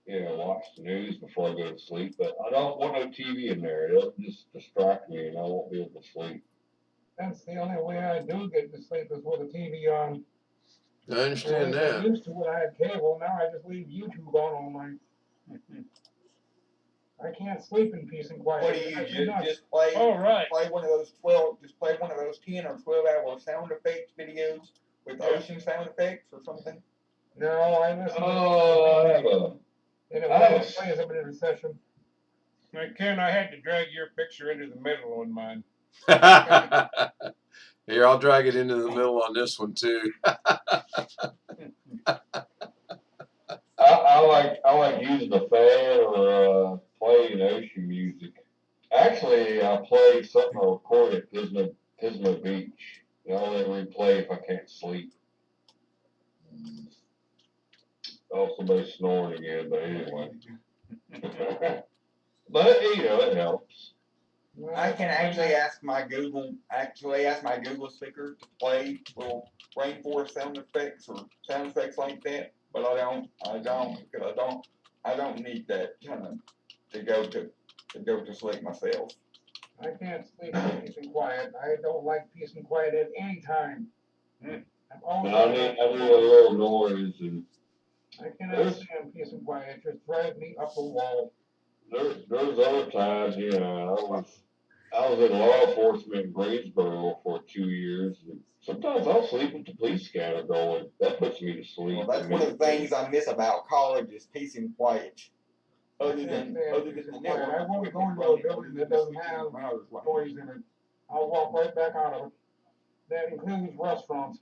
watch the news before I go to sleep. But I don't want no TV in there. It'll just distract me, and I won't be able to sleep. That's the only way I do get to sleep is with a TV on. I understand I that. used to when I had cable. Now I just leave YouTube on all night. I can't sleep in peace and quiet. What do you just play? All right. Play one of those 12. Just play one of those 10 or 12-hour sound effects videos with ocean sound effects or something. No, I listen. Oh, I have a. And it I have plays up in a session. Now, Ken, I had to drag your picture into the middle on mine. Here, I'll drag it into the middle on this one too. I like using the fan or playing ocean music. Actually, I play something I record at Pismo Beach. I'll let it replay if I can't sleep. Oh, somebody's snoring again, but anyway. But it helps. I can actually ask my Google speaker to play little rainforest sound effects or sound effects like that, but I don't need that kind of to go to sleep myself. I can't sleep in peace and quiet. I don't like peace and quiet at any time. I'm always I need a little noise, and I cannot stand peace and quiet. It just drives me up the wall. there's other times, I was in law enforcement in Greensboro for 2 years, and sometimes I'll sleep with the police scanner going. That puts me to sleep. Well, that's one of the things I miss about college is peace and quiet. Other than the network, I won't go into a building that doesn't have noise in it. I'll walk right back out of it. That includes restaurants.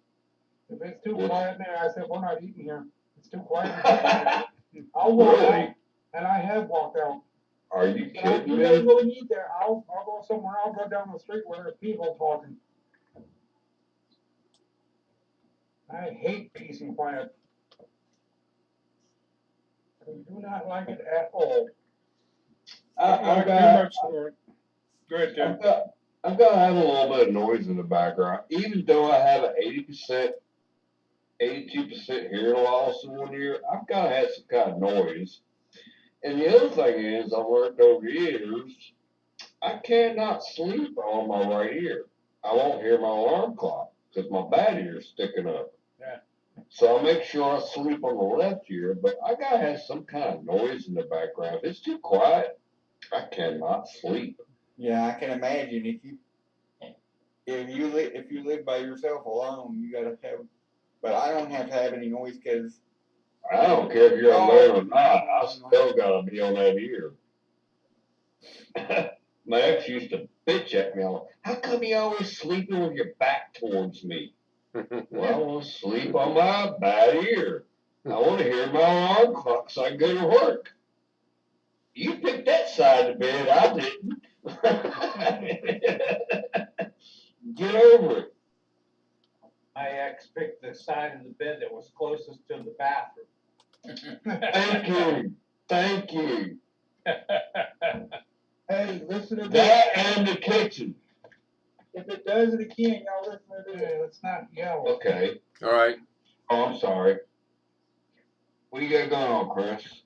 If it's too quiet in there, I said, we're not eating here. It's too quiet. I'll walk out, and I have walked out. Are you If kidding you guys me? really need that, I'll go somewhere. I'll go down the street where there's people talking. I hate peace and quiet. I do not like it at all. I've Too got much for it. Go ahead, Tim. I've got to have a little bit of noise in the background, even though I have an 80%, 82% hearing loss in 1 year. I've got to have some kind of noise. And the other thing is, I learned over years, I cannot sleep on my right ear. I won't hear my alarm clock because my bad ear is sticking up. Yeah. So I make sure I sleep on the left ear, but I gotta have some kind of noise in the background. If it's too quiet, I cannot sleep. Yeah, I can imagine if you live by yourself alone, you gotta have. But I don't have to have any noise because I don't care if you're alone or not. I still gotta be on that ear. My ex used to bitch at me. How come you always sleeping with your back towards me? Well, I want to sleep on my bad ear. I want to hear my alarm clock so I can go to work. You picked that side of the bed. I didn't. Get over it. My ex picked the side of the bed that was closest to the bathroom. Thank you. Thank you. Hey, listen to That this. and the kitchen. If it does it again, y'all listen to this. Let's not yell. Okay. All right. Oh, I'm sorry. What you got going on, Chris?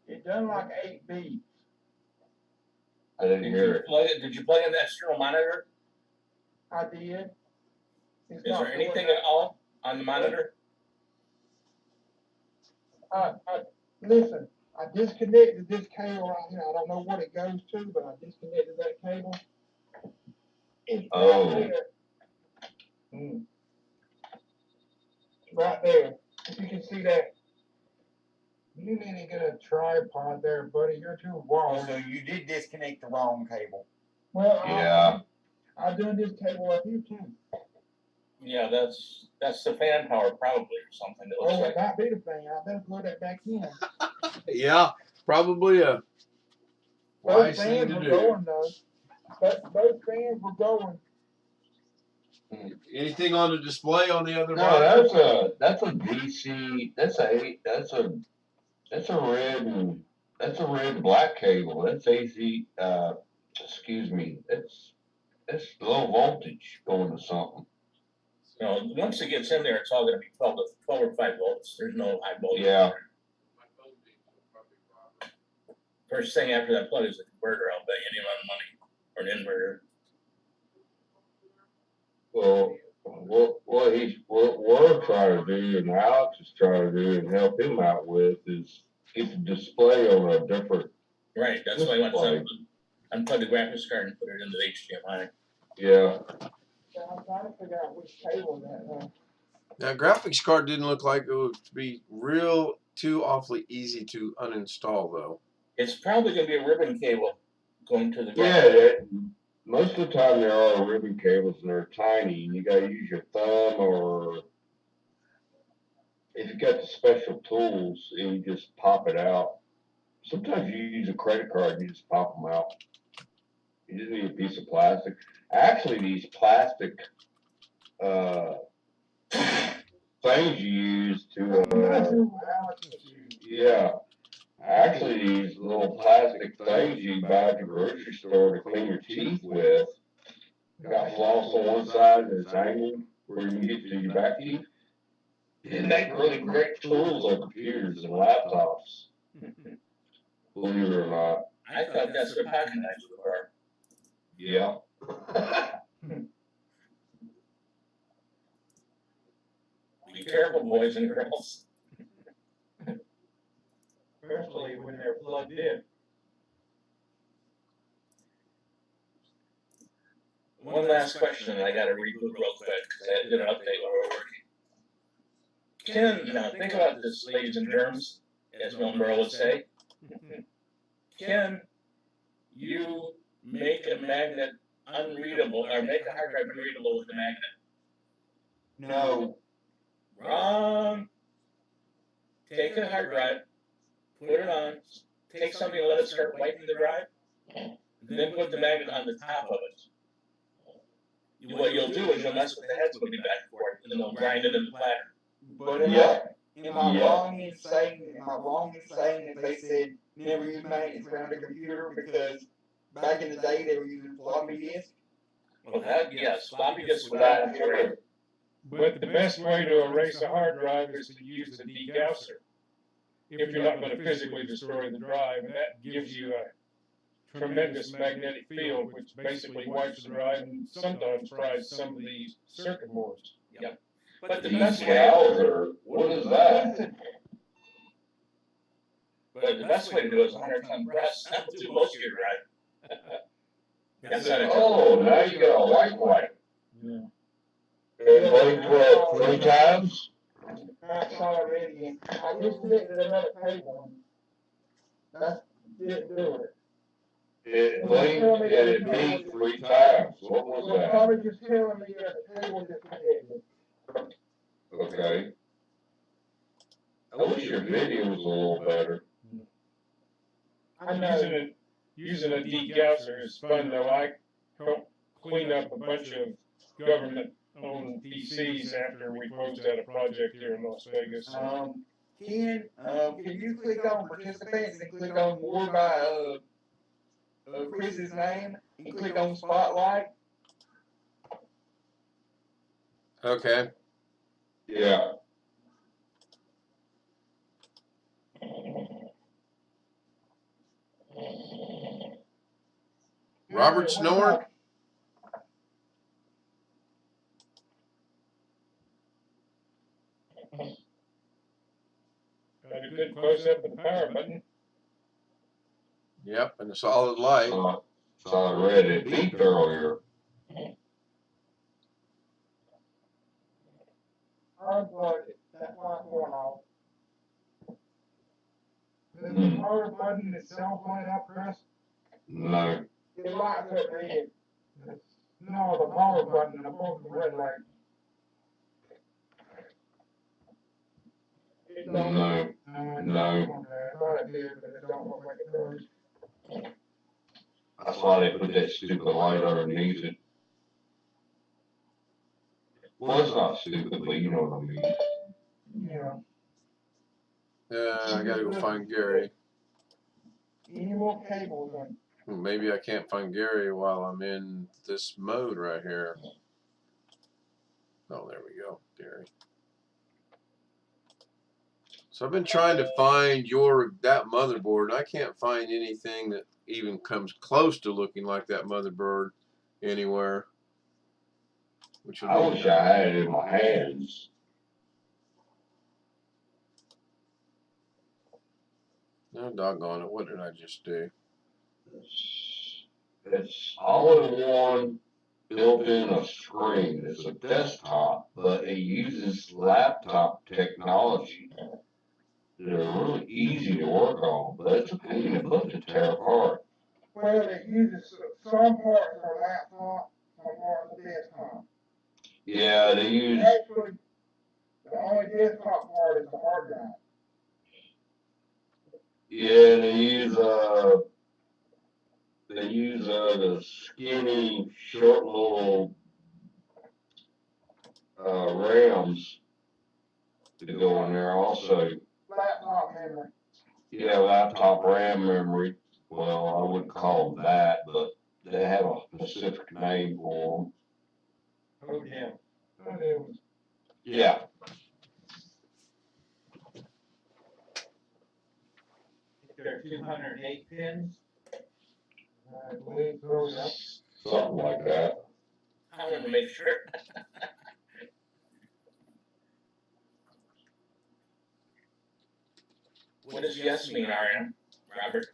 It done like 8 beats. I didn't hear it. Did you plug in that external monitor? I did. Is there anything at all on the monitor? Listen, I disconnected this cable right here. I don't know what it goes to, but I disconnected that cable. It's Oh. right there. It's right there. If you can see that. You need to get a tripod there, buddy. You're too Oh, wild. so you did disconnect the wrong cable. Well, Yeah. I've done this cable a few times. Yeah, that's the fan power probably or something. It looks Oh, like. it might be the thing. I better plug that back in. Yeah, probably a Both wise thing fans to were do. going though. But both fans were going. Anything on the display on the other No, monitor? that's a DC. That's a red and black cable. That's AC. Excuse me. That's low voltage going to something. You know, once it gets in there, it's all going to be 12 or 5 volts. There's no high voltage. Yeah. First thing after that plug is the converter. I'll bet you any amount of money or an inverter. Well, what we're trying to do, and Alex is trying to do, and help him out with, is get the display on a different. Right. That's why I want to unplug the graphics card and put it into the HDMI. Yeah. So I'm trying to figure out which cable that. That graphics card didn't look like it would be real too awfully easy to uninstall though. It's probably going to be a ribbon cable going to the Yeah. Most of the time there are ribbon cables and they're tiny. You gotta use your thumb, or if you got the special tools, you just pop it out. Sometimes you use a credit card, you just pop them out. You just need a piece of plastic. Actually, these plastic things you use to yeah. Actually, these little plastic things you buy at the grocery store to clean your teeth with, got floss on one side and it's angled where you can get to your back teeth. They make really great tools on computers and laptops. Believe it or not. I thought that's what pocket knives were. Yeah. Be careful, boys and girls. Especially when they're plugged in. One last question, and I got to reboot real quick because I did an update while we were working. Ken, now think about this, ladies and germs, as Milton would say. Can you make a magnet unreadable, or make a hard drive unreadable with the magnet? No. Wrong. Take a hard drive, put it on, take something and let it start wiping the drive, then put the magnet on the top of it. What you'll do is you'll mess with the heads moving back and forth, and then they'll grind it in the platter. But am I wrong in saying that they said never use magnets around a computer because back in the day they were using floppy disk? Well, that, yes, floppy disk was That's not true. But the best way to erase a hard drive is to use the degausser. If you're not going to physically destroy the drive, and that gives you a tremendous magnetic field, which basically wipes the drive and sometimes fries some of these circuit boards. Yep. But the These best way, what is that? but the best way to do it is a 100-ton press. That will do most of your drive. That's not a Oh, now you got a wipe. Yeah. And blink what, 3 times? That's already. I just did another cable. That's didn't do it. It blinked and it beeped 3 times. What was So that? probably just telling me that the cable disconnected. Okay. I wish your video was a little better. I know. Using a degausser is fun though. I helped clean up a bunch of government-owned PCs after we closed out a project here in Las Vegas. Ken, can you click on participants and click on more by Chris's name and click on spotlight? Okay. Yeah. Robert snoring? Got a good close up of the power button. Yep, and a solid light. So I read it beeped earlier. Unplugged it. That's why it's going off. Does the power button itself light up, Chris? No. It lights up red. No, the power button above the red light. It don't. No. No. Okay, I thought it did, but it don't look like it does. That's why they put that stupid light underneath it. Well, it's not stupid, but you know what I mean. Yeah. I gotta go find Gary. Any more cables on? Maybe I can't find Gary while I'm in this mode right here. Oh, there we go, Gary. So I've been trying to find that motherboard, and I can't find anything that even comes close to looking like that motherboard anywhere. I wish I had it in my hands. No, doggone it. What did I just do? It's all-in-one built-in a screen. It's a desktop, but it uses laptop technology. They're really easy to work on, but it's a pain in the butt to tear apart. Well, it uses some parts are laptop, some parts are desktop. Yeah, they use. Actually, the only desktop part is the hard drive. Yeah, they use the skinny, short little RAMs to go in there also. Laptop memory. Yeah, laptop RAM memory. Well, I wouldn't call them that, but they have a specific name for them. Oh, yeah. Yeah. There are 208 pins. I believe so, yeah. Something like that. I want to make sure. What does yes mean, Ariane? Robert?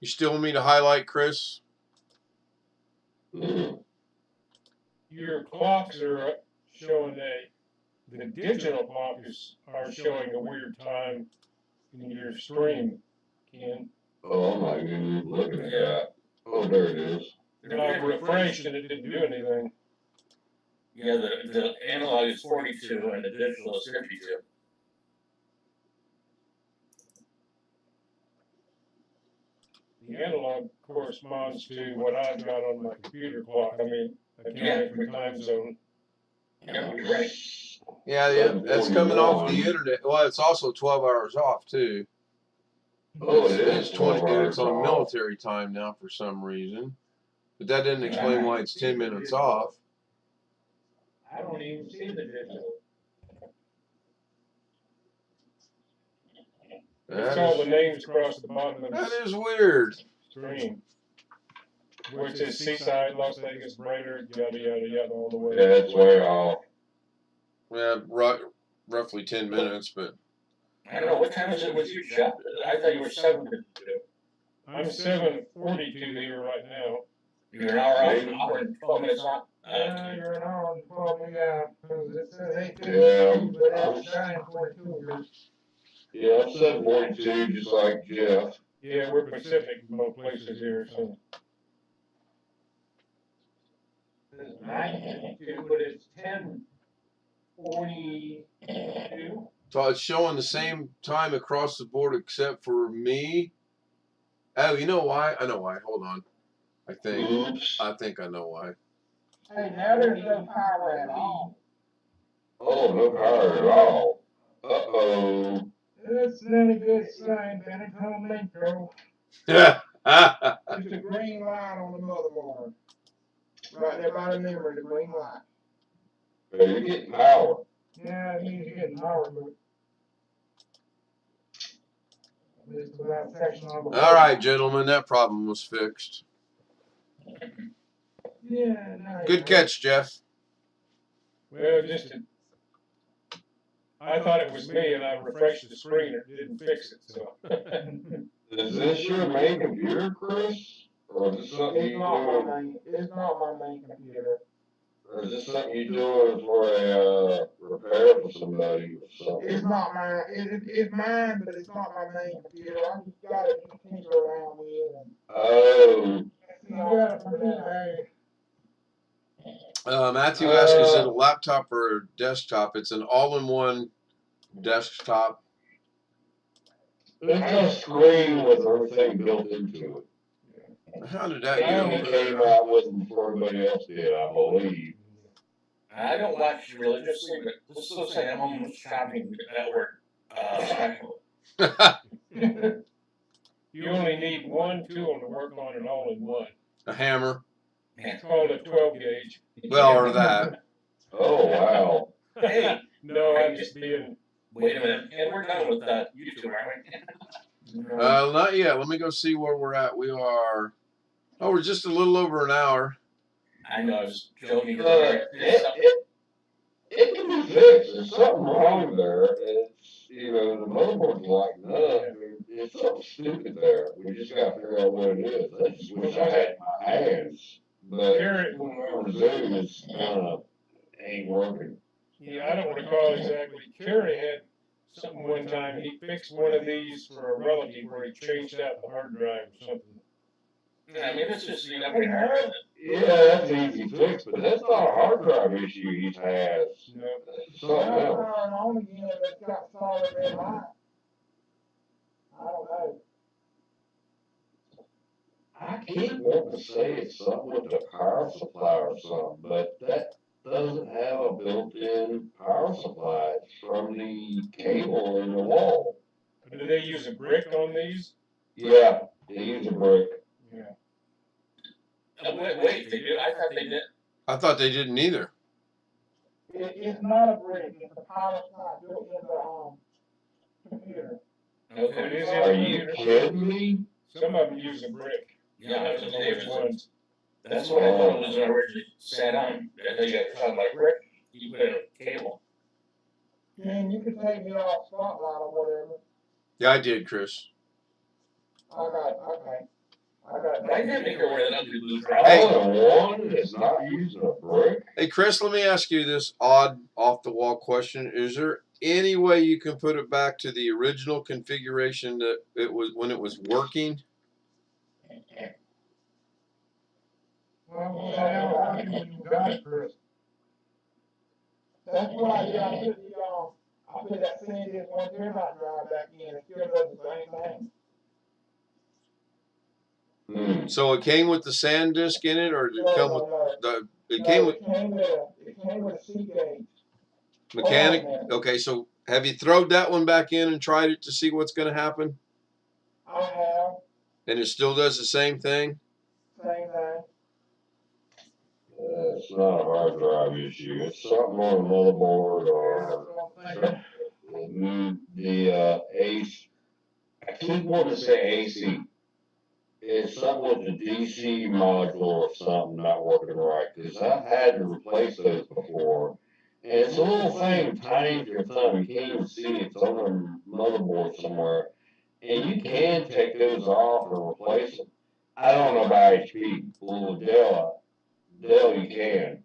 You still want me to highlight, Chris? Your clocks are showing the digital clocks are showing a weird time in your stream, Ken. Oh, I'm not even looking at that. Oh, there it is. And I refreshed and it didn't do anything. Yeah, the analog is 42 and the digital is 52. The analog corresponds to what I've got on my computer clock. I mean, accounting for time zone. Yeah, you're right. Yeah, that's coming off the internet. Well, it's also 12 hours off too. Oh, it is It's 20. 12 hours It's on off. military time now for some reason, but that didn't explain why it's 10 minutes off. I don't even see the digital. It's all the names across the bottom of That the is weird. screen. Where it says Seaside, Las Vegas, Brainerd, yada, yada, yada, all the way. Yeah, it's way off. Yeah, roughly 10 minutes, but I don't know, what time is it with you, Jeff? I thought you were 7 to 2. I'm 7:42 here right now. You're an hour and 12 minutes off? Yeah, you're an hour and 12, yeah, because it says 8:52, Yeah. but it's 9:42 here. Yeah, I'm 742, just like Jeff. Yeah, we're Pacific in both places here, so. It's 9:52, but it's 10:42. so it's showing the same time across the board except for me. Oh, you know why? I know why. Hold on. I think I know why. Hey, now there's no power at all. Oh, no power at all. Uh-oh. It's not a good sign, Benetton Metro. Yeah. There's a green light on the motherboard. Right there by the memory, the green light. Hey, you're getting power. Yeah, it means you're getting power, but it's about section on the All right, gentlemen, that problem was fixed. Yeah, nice. Good catch, Jeff. Well, just I thought it was me, and I refreshed the screen, it didn't fix it, so. Is this your main computer, Chris? Or is this something It's you not do? my main, it's not my main computer. Or is this something you doing for a repair for somebody or something? It's not mine. It's mine, but it's not my main computer. I just got it to tinker around with. Oh, You got it from eBay. Matthew asked, is it a laptop or a desktop? It's an all-in-one desktop. it's a screen with everything built into it. How did that I only go? came out with it before everybody else did, I believe. I don't watch religiously, but this looks like a home shopping network special. You only need one tool to work on it all in one. A hammer. It's called a 12 gauge. Well, or that. Oh, wow. Hey, No, I'm just being. wait a minute, and we're done with YouTube, aren't we? Not yet. Let me go see where we're at. We are. Oh, we're just a little over an hour. I know, I was joking. It can be fixed. There's something wrong there. It's, the motherboard's like, no, it's something stupid there. We just got to figure out what it is. I just wish I had my hands. But whatever Zoom is ain't working. Yeah, I don't recall exactly. Kerry had something one time. He fixed one of these for a relative where he changed out the hard drive or something. I mean, it's just enough to hurt. Yeah, that's easy fix, but that's not a hard drive issue he has. No. That's something else. Power on again, it's got solid red light. I don't know. I keep wanting to say it's something with the power supply or something, but that doesn't have a built-in power supply. It's from the cable in the wall. Do they use a brick on these? Yeah, they use a brick. Yeah. Wait, they do? I thought they did. I thought they didn't either. It's not a brick, it's a power supply built in the computer. Okay. It is in Are the you computer. kidding me? Some of them use a brick. Yeah, I don't know which ones. That's what I thought it was originally set on. I thought you guys were talking about a brick. You put in a cable. And you can take me off spotlight or whatever. Yeah, I did, Chris. Okay. Why can't make her wear that ugly blue dress? Hey. All in one is not using a brick? Hey, Chris, let me ask you this odd, off-the-wall question. Is there any way you can put it back to the original configuration that it was when it was working? Well, I you got it, Chris. That's what I did. I put that SanDisk 1 terabyte drive back in. It still does the same thing. So it came with the SanDisk in it, or did it come with the? It came with a Seagate. mechanic. Okay, so have you thrown that one back in and tried it to see what's going to happen? I have. And it still does the same thing? Same thing. It's not a hard drive issue. It's something on the motherboard or the AC. I keep wanting to say AC. It's something with the DC module or something not working right. Because I've had to replace those before. And it's a little thing, tiny as your thumb. You can't even see it. It's on the motherboard somewhere. And you can take those off and replace them. I don't know about HP. Well, Dell you can.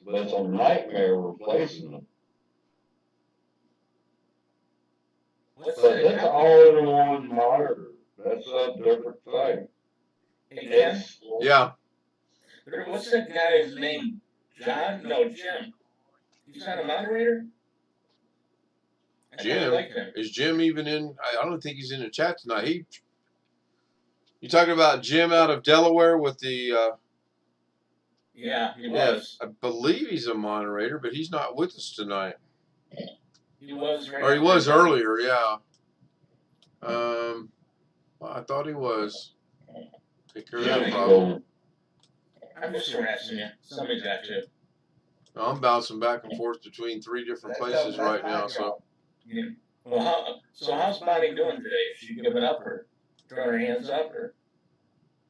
But it's a nightmare replacing them. But that's all in one monitor. That's a different thing. Hey, Ken? Yeah. What's that guy's name? John? No, Jim. He's not a moderator? Jim? Is Jim even in? I don't think he's in the chat tonight. You talking about Jim out of Delaware with the... Yeah, he was. I believe he's a moderator, but he's not with us tonight. He was. Or he was earlier, yeah. Well, I thought he was. Take care of that problem. I'm just harassing you. Somebody's got to. I'm bouncing back and forth between 3 different places right now, so. Yeah. Well, how's Bonnie doing today? Is she giving up or throwing her hands up or?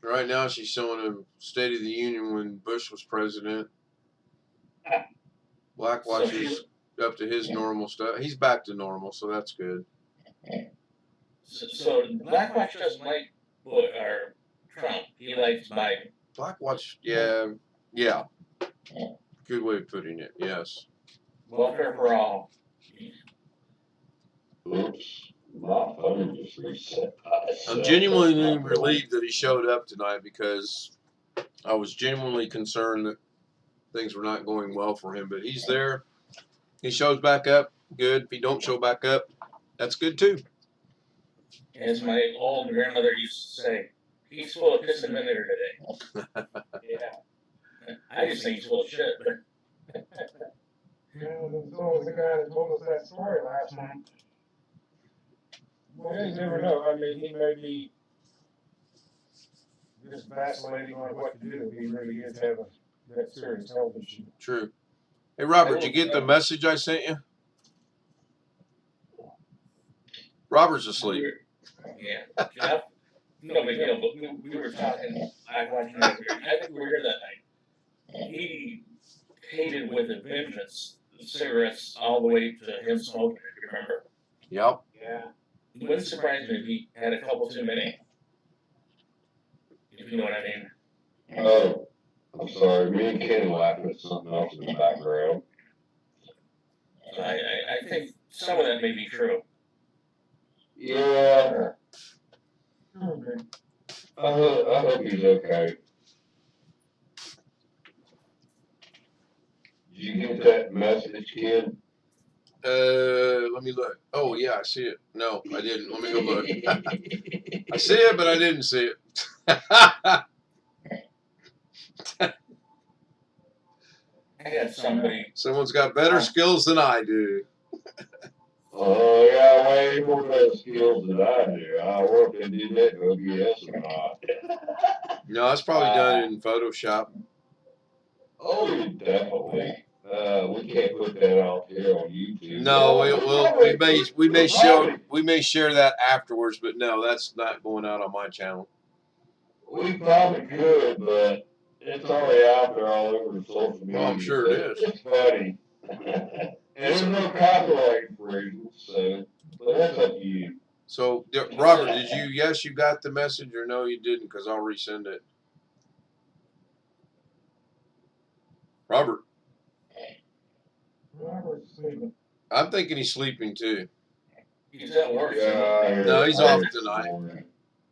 Right now, she's showing a State of the Union when Bush was president. Black watchers. up to his normal stuff. He's back to normal, so that's good. So Black Watch doesn't like or Trump. He likes Biden. Black Watch, yeah. Good way of putting it. Yes. Welfare for all. Oops. My phone just reset by itself. I'm genuinely relieved that he showed up tonight because I was genuinely concerned that things were not going well for him. But he's there. He shows back up. Good. If he don't show back up, that's good too. As my old grandmother used to say, he's full of piss and vinegar today. Yeah. I just think he's full of shit. But So was the guy that told us that story last night. Well, you never know. I mean, he may be just vacillating on what to do if he really is having that serious health issue. True. Hey, Robert, did you get the message I sent you? Robert's asleep. Yeah, Jeff. No big deal. But we were talking. I think we were here that night. He hated with a vengeance the cigarettes all the way to him smoking. If you remember. Yep. Yeah. It wouldn't surprise me if he had a couple too many. If you know what I mean. Oh, I'm sorry. Me and Ken laughing at something else in the background. I think some of that may be true. Yeah. Okay. I hope he's okay. Did you get that message, Ken? Let me look. Oh yeah, I see it. No, I didn't. Let me go look. I see it, but I didn't see it. I had somebody. Someone's got better skills than I do. Oh, yeah, way more better skills than I do. I work and do that OBS or not. No, it's probably done in Photoshop. Oh, definitely. We can't put that out here on YouTube. No, we may share that afterwards, but no, that's not going out on my channel. We probably could, but it's already out there all over the social media. Well, I'm sure it is. It's funny. And there's no copyright infringement, so, but that's up to you. So, Robert, did you, yes, you got the message, or no, you didn't, because I'll resend it. Robert. Robert's sleeping. I'm thinking he's sleeping too. He's at work. Yeah, No, he's off tonight.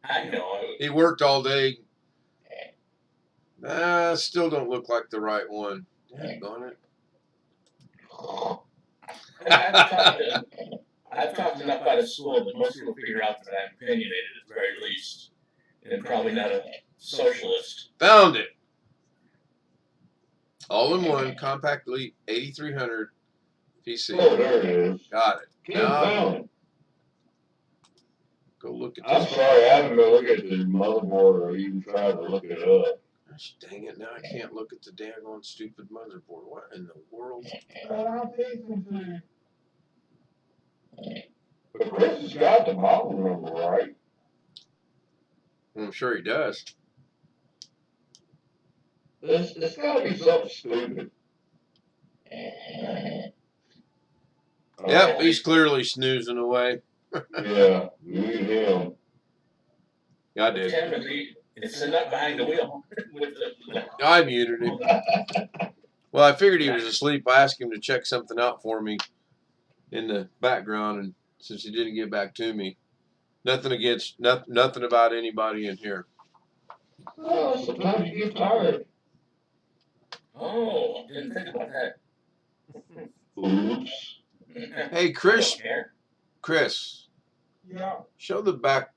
I know. He worked all day. Still don't look like the right one. Daggone it. I've talked enough out of school that most people figure out that I'm opinionated at the very least, and probably not a socialist. Found it. All in one, compact elite 8300 PC. Oh, there it is. Got it. Can't found it. Go look at I'm this. sorry, I haven't been looking at the motherboard or even tried to look it up. Gosh, dang it, now I can't look at the daggone stupid motherboard. What in the world? I'll take some food. But Chris has got the model number, right? I'm sure he does. It's got to be something stupid. Yep, he's clearly snoozing away. Yeah, me and him. I did. It's the nut behind the wheel. I muted him. Well, I figured he was asleep. I asked him to check something out for me in the background, and since he didn't get back to me, nothing about anybody in here. Oh, sometimes you get tired. Oh, didn't think about that. Oops. Hey, Chris. Yeah. Show that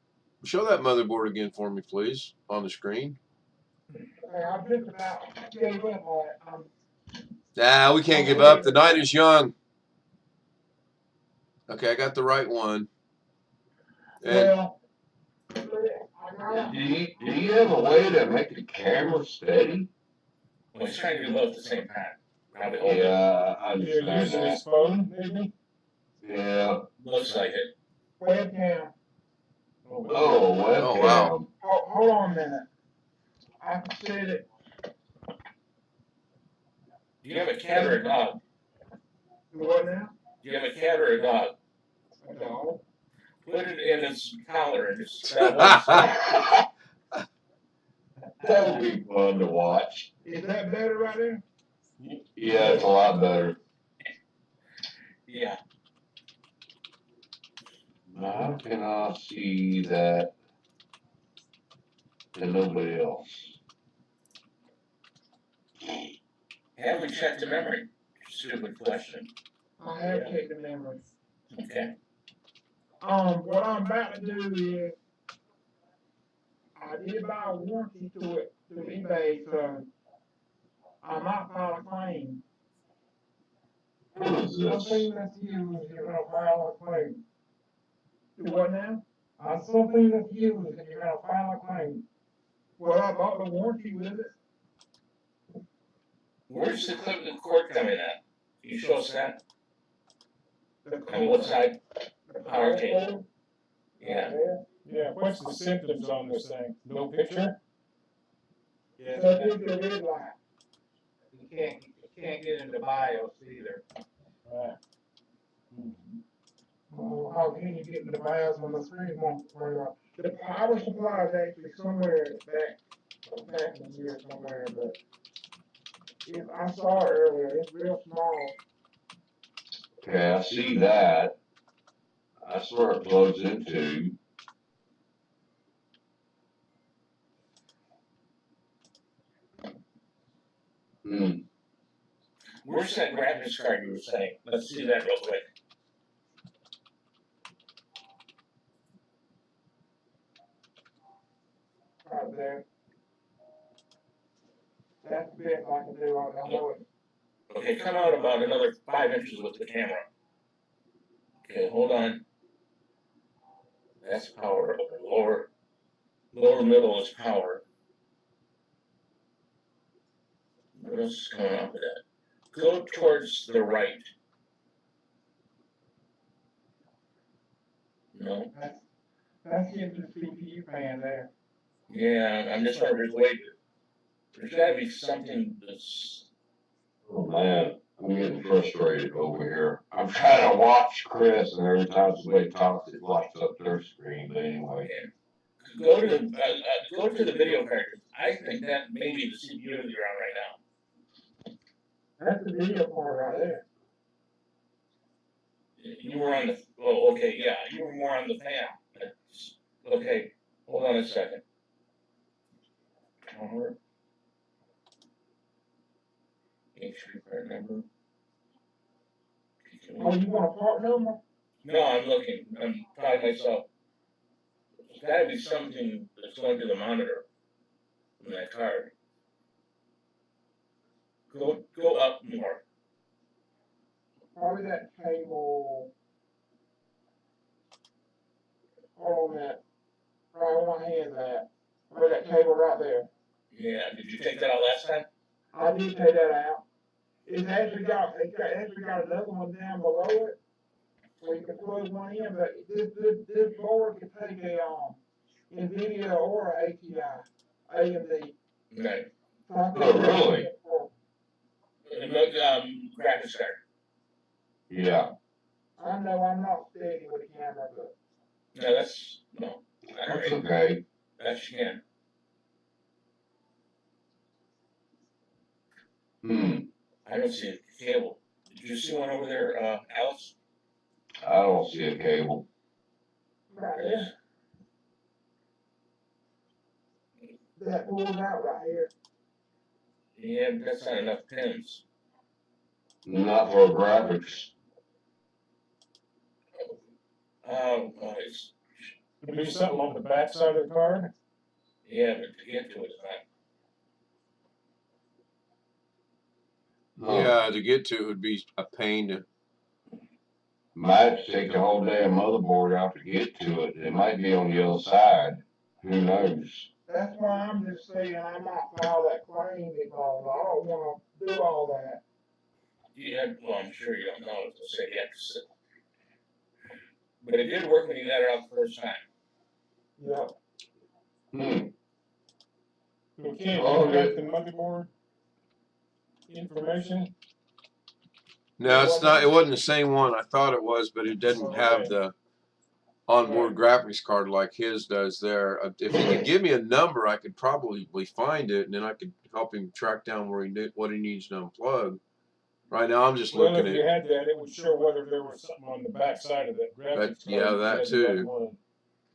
motherboard again for me, please, on the screen. I just about gave up on it. Nah, we can't give up. The night is young. Okay, I got the right one. And Well, Do you have a way to make the camera steady? Well, he's trying to do both at the same time. Probably hold it. Yeah, I You're understand using that. his phone, maybe? Yeah. Looks like it. webcam. Oh, webcam. Oh, wow. Hold on a minute. I can see it. Do you have a cat or a dog? Do what now? Do you have a cat or a dog? A dog. Put it in its collar and just that That would be fun to watch. Is that better right there? Yeah, it's a lot better. Yeah. How can I see that and nobody else? Have we checked the memory? Stupid question. I have checked the memory. Okay. What I'm about to do is, I did buy a warranty to it through eBay, so I might file a claim. What is this? Something that's used, you're gonna file a claim. Do what now? Something that's used, and you're gonna file a claim. Well, I bought the warranty with it. Where's the clip and cord coming at? Can you show us that? On what side? The Power cable. Yeah. Yeah, what's the symptoms on this thing? No picture? Yeah, So it's the red light. you can't get into BIOS either. Right. Oh, how can you get in the BIOS when the screen won't turn on? The power supply is actually somewhere back in here somewhere, but I saw it earlier, it's real small. Okay, I see that. That's where it plugs into. Where's that graphics card you were saying? Let's see that real quick. Right there. That's the best I can do, I know it. Okay, come out about another 5 inches with the camera. Okay, hold on. That's power. Lower middle is power. What else is coming off of that? Go towards the right. No. That's getting the CPU fan there. Yeah, I'm just wondering, there's gotta be something that's. Oh man, I'm getting frustrated over here. I'm trying to watch Chris, and every time somebody talks, it lights up their screen. But anyway, Go to the video card. I think that may be the CPU you're on right now. That's the video part right there. You were on the. Oh, okay, yeah, you were more on the fan. Okay, hold on a second. Power. HP part number. Oh, you want a part number? No, I'm looking. I'm talking myself. There's gotta be something that's going to the monitor in that card. Go up more. Probably that cable. Hold on a minute. Right where my hand's at. Or that cable right there. Yeah, did you take that out last time? I did take that out. It's actually got another one down below it, where you can plug one in, but this board can take a NVIDIA or a ATI, AMD. Right. So I Oh, really? Graphics card. yeah. I know I'm not steady with the camera, but No, that's no. That's okay. That you can. I don't see a cable. Did you see one over there, Alice? I don't see a cable. right there. That pulls out right here. Yeah, but that's not enough pins. Not for graphics. It's There'd be something on the back side of the card. yeah, but to get to it's not. Yeah, to get to it would be a pain to. Might take the whole damn motherboard out to get to it. It might be on the other side. Who knows? That's why I'm just saying I might file that claim because I don't want to do all that. Yeah, well, I'm sure you don't know if they'll say yes. But it did work when you got it out the first time. Yep. Okay, Oh, you got the motherboard information. No, it's not. It wasn't the same one. I thought it was, but it didn't have the onboard graphics card like his does there. If he could give me a number, I could probably find it, and then I could help him track down what he needs to unplug. Right now, I'm just Well, looking if you at. had that, it would show whether there was something on the back side of that graphics Yeah, card. that You had the too. right one.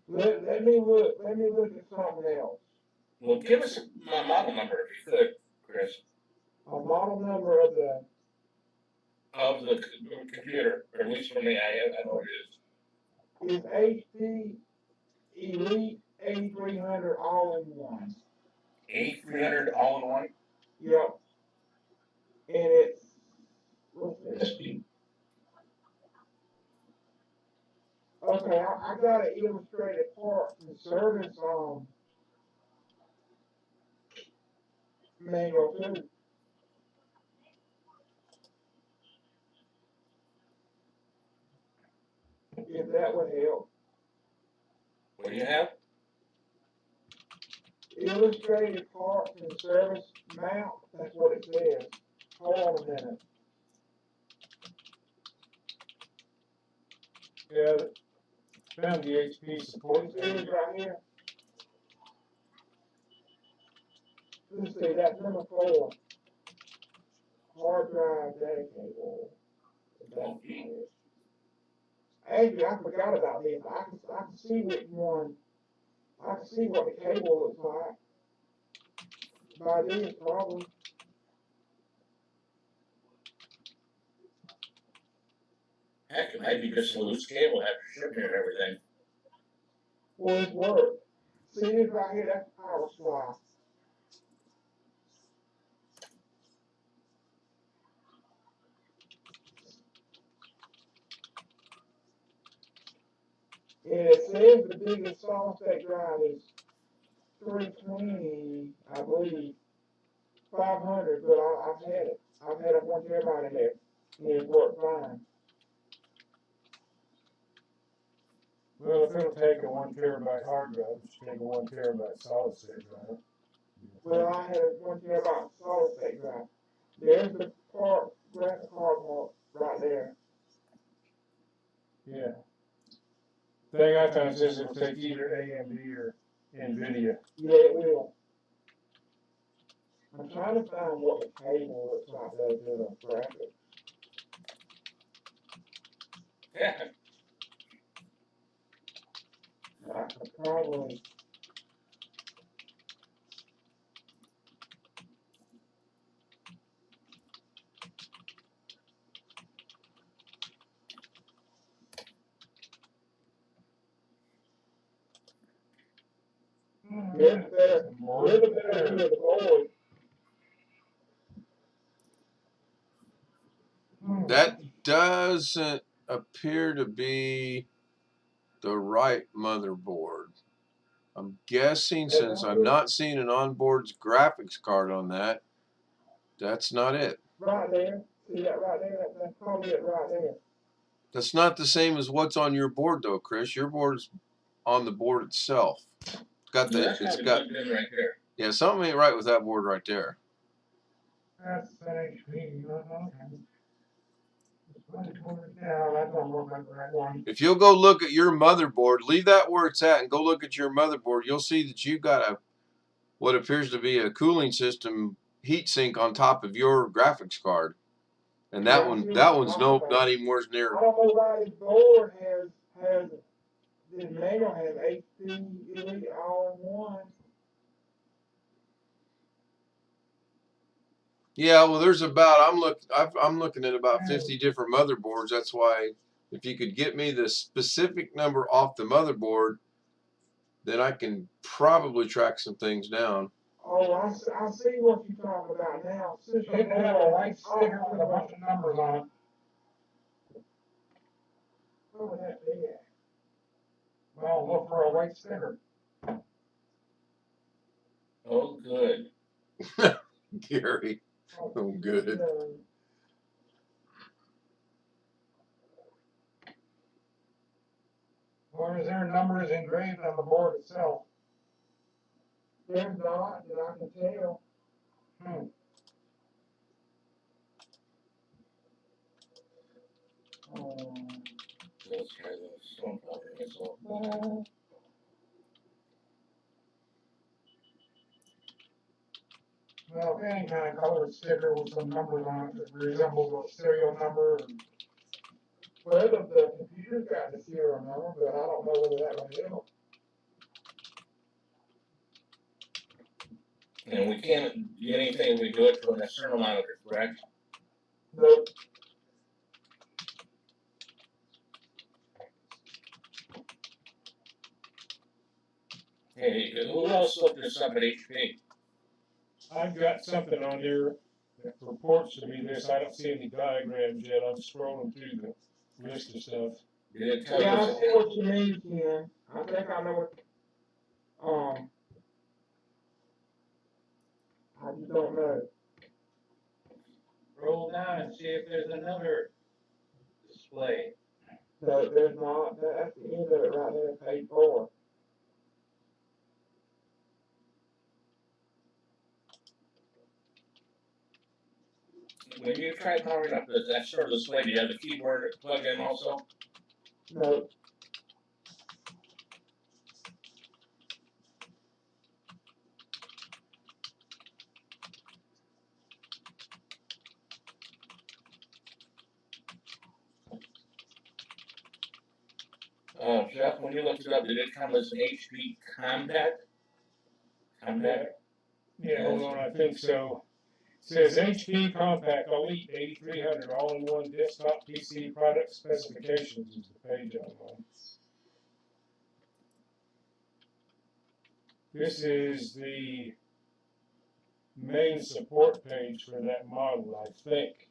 Let me look at something else. Well, give us my model number if you could, Chris, A model number of the of the computer, or at least for me, I know it is. is HP Elite 8300 all in one. 8300 all in one. Yep. And it's what's this? Okay, I got an illustrated parts and service manual too. If that would help. What do you have? Illustrated parts and service mount. That's what it says. Hold on a minute. Yeah, found the HP support. It is right here. Let's see, that's number 4. Hard drive data cable. Actually, I forgot about this. I can see which one. I can see what the cable looks like. By this, probably. Heck, it might be just a loose cable after shipping and everything. Well, it's work. See this right here? That's power supply. And it says the biggest solid state drive is 320, I believe, 500, but I've had it. I've had a 1 terabyte in there, and it's worked fine. Well, if it'll take a 1 terabyte hard drive, it should take a 1 terabyte solid state drive. Well, I had a 1 terabyte solid state drive. There's the part, graphic card part right there. Yeah. Thing I found says it'll take either AMD or NVIDIA. Yeah, it will. I'm trying to find what the cable looks like though to the graphics. Yeah. I could probably. There's better view of the board. That doesn't appear to be the right motherboard. I'm guessing, since I'm not seeing an onboard graphics card on that, that's not it. Right there. See that right there? That's probably it right there. That's not the same as what's on your board, though, Chris. Your board's on the board itself. It's got. Right there. Yeah, something ain't right with that board right there. That's an HP. Yeah, that don't look like the right one. If you'll go look at your motherboard, leave that where it's at and go look at your motherboard, you'll see that you've got what appears to be a cooling system heat sink on top of your graphics card. And that one's not even where near. I don't know why this board has this manual has HP Elite all in one. Yeah, well, there's I'm looking at about 50 different motherboards. That's why if you could get me the specific number off the motherboard, then I can probably track some things down. Oh, I see what you're talking about now. It had a white sticker with a bunch of numbers on it. Oh, that big. Well, look for a white sticker. Oh, good. Gary. Oh, good. Or is there numbers engraved on the board itself? There's not that I can tell. Let's try the stone powder missile. Well, any kind of colored sticker with some numbers on it that resembles a serial number. Well, the computer's got the serial number, but I don't know whether that would help. And we can't get anything if we do it to an external monitor, correct? Nope. Hey, who else looked this up at HP? I've got something on here that purports to be this. I don't see any diagrams yet. I'm scrolling through the list of stuff. Did it tell Yeah, I you? see what you mean, Ken. I think I know what, I just don't know. Roll down and see if there's another display. No, there's not. That's the end of it right there, page 4. When you try powering up that external display, do you have the keyboard plugged in also? No. Jeff, when you looked it up, did it come as an HP Compact? Compact? Yeah, hold on, I think so. It says HP Compact Elite 8300 all-in-one desktop PC product specifications is the page I'm on. This is the main support page for that model, I think.